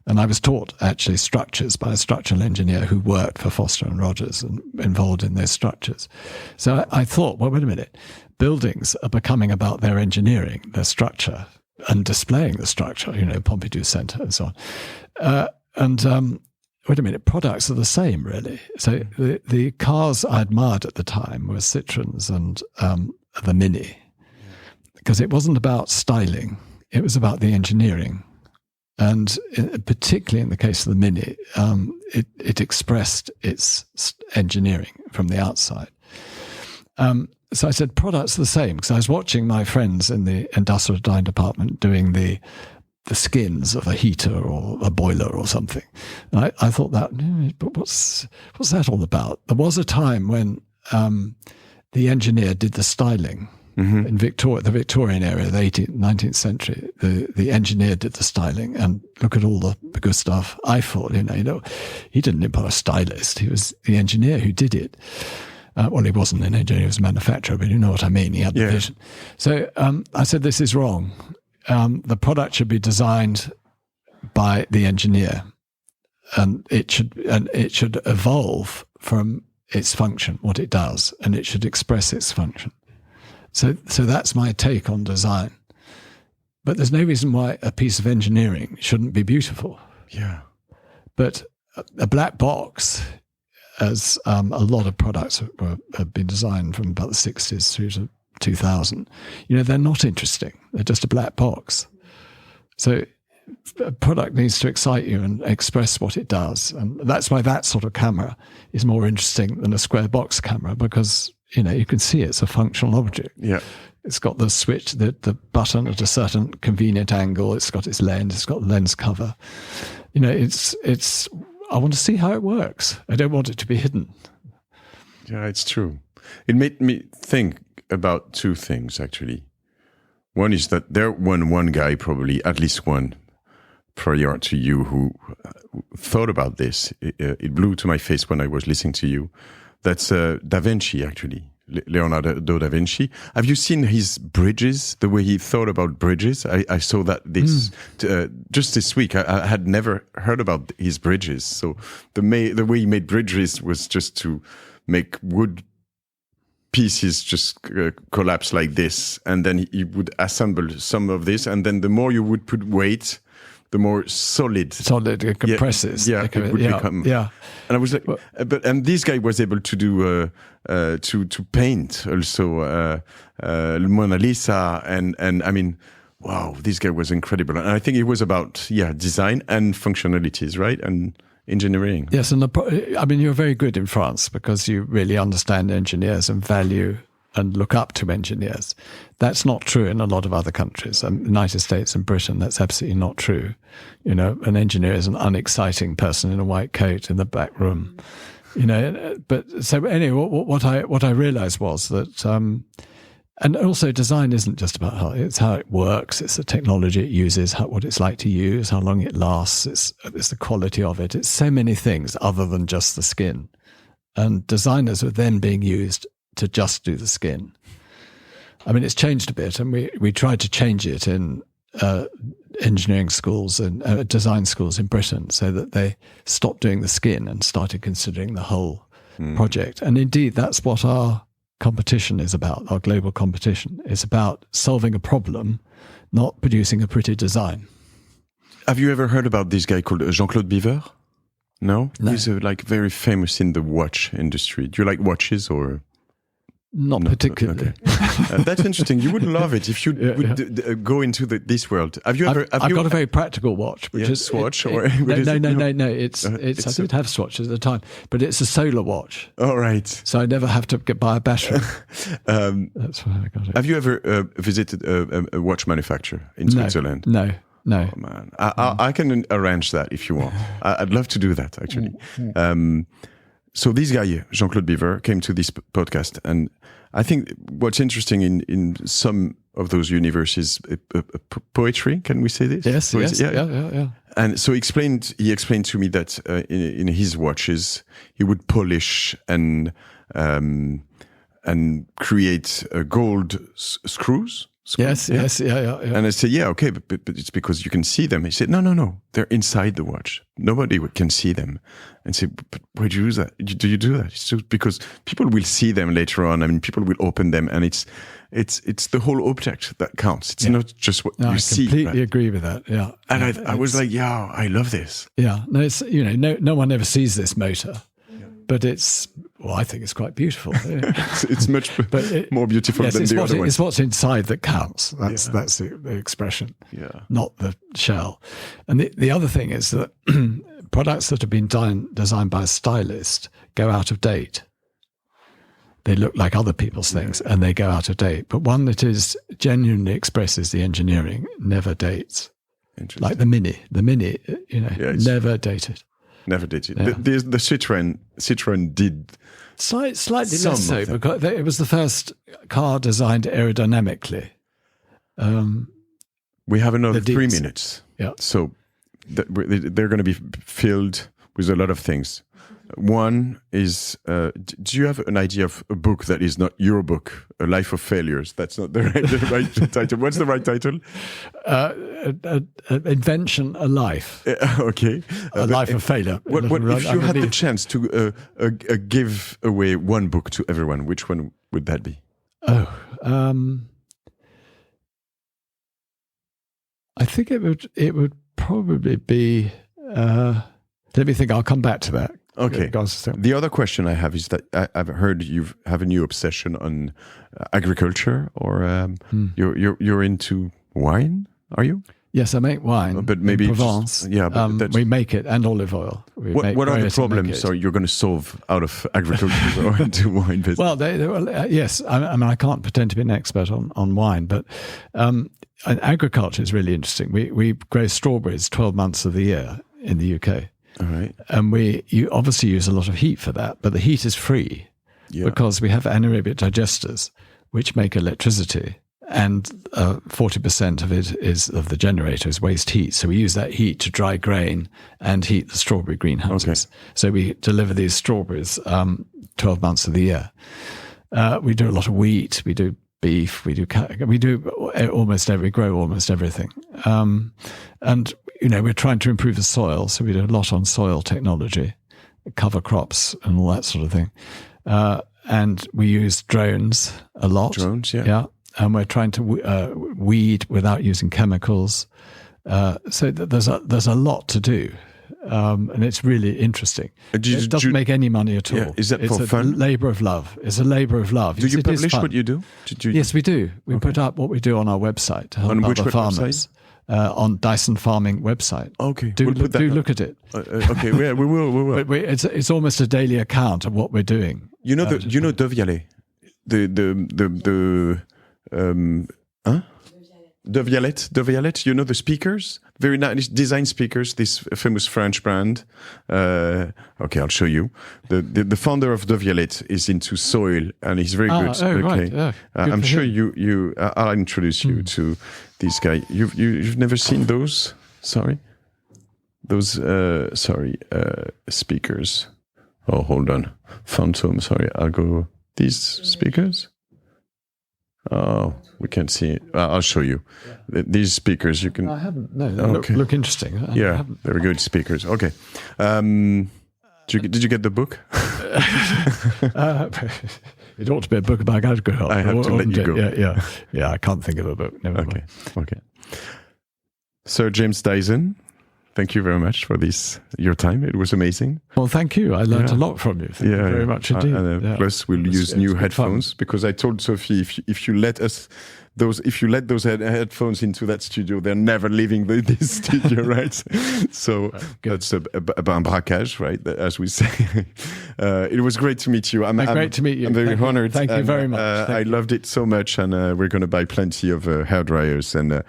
And I was taught actually structures by a structural engineer who worked for Foster and Rogers and involved in their structures. So I thought, well, wait a minute, buildings are becoming about their engineering, their structure, and displaying the structure, Pompidou Centre and so on. Wait a minute, products are the same, really. So the cars I admired at the time were Citroens and the Mini, because it wasn't about styling, it was about the engineering. And particularly in the case of the Mini, it expressed its engineering from the outside. So I said, products are the same, because I was watching my friends in the industrial design department doing the skins of a heater or a boiler or something. And I thought but what's that all about? There was a time when the engineer did the styling. Mm-hmm. In the Victorian era, the 18th, 19th century, the engineer did the styling, and look at all the good stuff. I thought, he didn't employ a stylist. He was the engineer who did it. Well, he wasn't an engineer, he was a manufacturer, but you know what I mean. He had the vision. So I said, this is wrong. The product should be designed by the engineer, and it should evolve from its function, what it does, and it should express its function. So that's my take on design. But there's no reason why a piece of engineering shouldn't be beautiful.
Yeah.
But a black box, as a lot of products have been designed from about the 60s through to 2000, they're not interesting. They're just a black box. So a product needs to excite you and express what it does. And that's why that sort of camera is more interesting than a square box camera, because you can see it's a functional object. Yeah. It's got the switch, the button at a certain convenient angle. It's got its lens. It's got the lens cover. It's. I want to see how it works. I don't want it to be hidden.
Yeah, it's true. It made me think about two things, actually. One is that one guy, probably at least one, prior to you who thought about this. It blew to my face when I was listening to you. That's Da Vinci, actually. Leonardo da Vinci. Have you seen his bridges, the way he thought about bridges? I saw that just this week. I had never heard about his bridges. So the way he made bridges was just to make wood pieces just collapse like this, and then he would assemble some of this, and then the more you would put weight, the more solid
it compresses.
Yeah, it would become.
Yeah,
and I was like, and this guy was able to do to paint also Mona Lisa, and I mean, wow, this guy was incredible. And I think it was about design and functionalities, right, and engineering.
Yes, and I mean, you're very good in France because you really understand engineers and value and look up to engineers. That's not true in a lot of other countries. The United States and Britain, that's absolutely not true. You know, an engineer is an unexciting person in a white coat in the back room. You know, but so anyway, what I realized was that, and also design isn't just about how it works. It's the technology it uses, what it's like to use, how long it lasts. It's the quality of it. It's so many things other than just the skin. And designers were then being used to just do the skin. I mean, it's changed a bit, and we tried to change it in engineering schools and design schools in Britain so that they stopped doing the skin and started considering the whole project. And indeed, that's what our competition is about, our global competition. It's about solving a problem, not producing a pretty design.
Have you ever heard about this guy called Jean-Claude Biver? No? He's very famous in the watch industry. Do you like watches or...
Not particularly.
Okay. That's interesting. You would love it if you would go into this world. Have you ever?
I've got a very practical watch, which is
Swatch.
No. It's I did have swatches at the time, but it's a solar watch.
All right.
So I never have to buy a battery. That's why I got it.
Have you ever visited a watch manufacturer in Switzerland?
No.
Oh man, I can arrange that if you want. I'd love to do that actually. So this guy, Jean-Claude Biver, came to this podcast, and I think what's interesting in some of those universes, poetry. Can we say this?
Yes,
poetry?
yes, yeah.
And so he explained to me that in his watches he would polish and create gold screws.
Yes.
And I said, okay, but it's because you can see them. He said, no, they're inside the watch. Nobody can see them. And I said, but why do you use that? Do you do that? It's just because people will see them later on. I mean, people will open them, and it's the whole object that counts. It's not just what you see.
I completely agree with that. Yeah,
and I was like, I love this.
Yeah, no, it's no one ever sees this motor. But I think it's quite beautiful.
It's much more beautiful than the other one.
It's what's inside that counts. That's the expression, not the shell. And the other thing is that products that have been designed by a stylist go out of date. They look like other people's things, and they go out of date. But one that genuinely expresses the engineering never dates. Like the Mini, never dated.
Never did it. Yeah. The Citroën did
slightly less so because it was the first car designed aerodynamically.
We have another 3 minutes.
Yeah.
So they're going to be filled with a lot of things. One is, do you have an idea of a book that is not your book, A Life of Failures? That's not the right title. What's the right title?
Invention, A Life.
Okay.
A Life of Failure.
If you had the chance to give away one book to everyone, which one would that be?
I think it would probably be, let me think, I'll come back to that.
Okay. The other question I have is that I've heard you have a new obsession on agriculture, or you're into wine. Are you?
Yes, I make wine.
But maybe
in Provence. We make it, and olive oil.
What are the problems you're going to solve out of agriculture or into wine business?
Well, yes. I mean, I can't pretend to be an expert on wine, but agriculture is really interesting. We grow strawberries 12 months of the year in the UK.
All right.
And you obviously use a lot of heat for that, but the heat is free because we have anaerobic digesters which make electricity, and 40% of it of the generator is waste heat. So we use that heat to dry grain and heat the strawberry greenhouses. Okay. So we deliver these strawberries 12 months of the year. We do a lot of wheat. We do beef. We grow almost everything. And we're trying to improve the soil. So we do a lot on soil technology, cover crops and all that sort of thing. And we use drones a lot.
Drones, yeah.
Yeah. And we're trying to weed without using chemicals. So there's a lot to do. And it's really interesting. It doesn't make any money at all.
Yeah. Is that
it's
for fun?
It's a labour of love. It's a labour of love.
Do you publish what you do?
Yes, we do. We put up what we do on our website to help other farmers. On Dyson Farming website.
Okay.
Do look at it.
Okay, we will.
But it's almost a daily account of what we're doing.
You know De Vialet? De Vialet, you know the speakers? Very nice design speakers, this famous French brand. Okay, I'll show you. The founder of De Vialet is into soil and he's very good.
Oh,
okay.
right. Yeah,
I'm sure you I'll introduce you to this guy. You've never seen those? Sorry? Those speakers. Oh, hold on. Phantom, sorry. I'll go these speakers. Oh, we can't see it. I'll show you. These speakers, you can...
I haven't. No, they look interesting.
Yeah, very good speakers. Okay. Did you get the book?
It ought to be a book about alcohol.
I have to let you go.
Yeah, I can't think of a book. Never mind.
Okay. Sir James Dyson, thank you very much for your time. It was amazing.
Well, thank you. I learned a lot from you. Thank you very much indeed.
Plus, we'll use new headphones because I told Sophie if you let those headphones into that studio, they're never leaving this studio, right? So that's a braquage, right? As we say. It was great to meet you.
Great to meet you.
I'm very honored.
Thank you very much.
I loved it so much, and we're going to buy plenty of hair dryers, and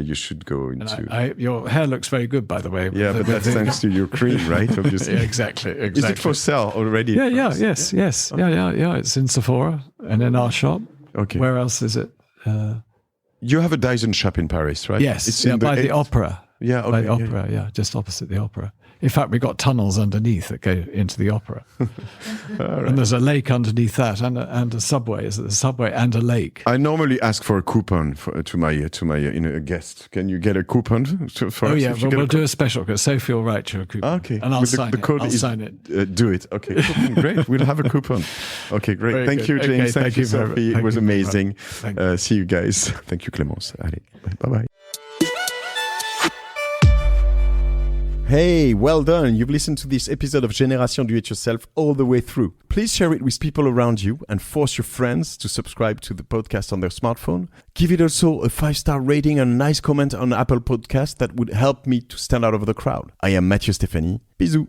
you should go into.
Your hair looks very good, by the way.
Yeah, but that's thanks to your cream, right? Obviously.
Yeah, exactly.
Is it for sale already?
Yes. Okay. Yeah. It's in Sephora and in our shop.
Okay.
Where else is it?
You have a Dyson shop in Paris, right?
Yes, it's by the opera.
Yeah, okay,
by the opera, just opposite the opera. In fact, we've got tunnels underneath that go into the opera. Right. And there's a lake underneath that and a subway. Is a subway and a lake.
I normally ask for a coupon to my guest. Can you get a coupon for us?
Oh, yeah, we'll do a special because Sophie will write you a coupon.
Okay.
And I'll sign it.
I'll
sign it.
Do it. Okay, great. We'll have a coupon. Okay, great.
Very
thank
good.
you, James.
Okay,
thank you, Sophie. It was amazing. See you guys. Thank you, Clémence. Allez, bye-bye. Hey, well done. You've listened to this episode of Génération Do It Yourself all the way through. Please share it with people around you and force your friends to subscribe to the podcast on their smartphone. Give it also a 5-star rating and a nice comment on Apple Podcasts. That would help me to stand out of the crowd. I am Matthieu Stefani. Bisous.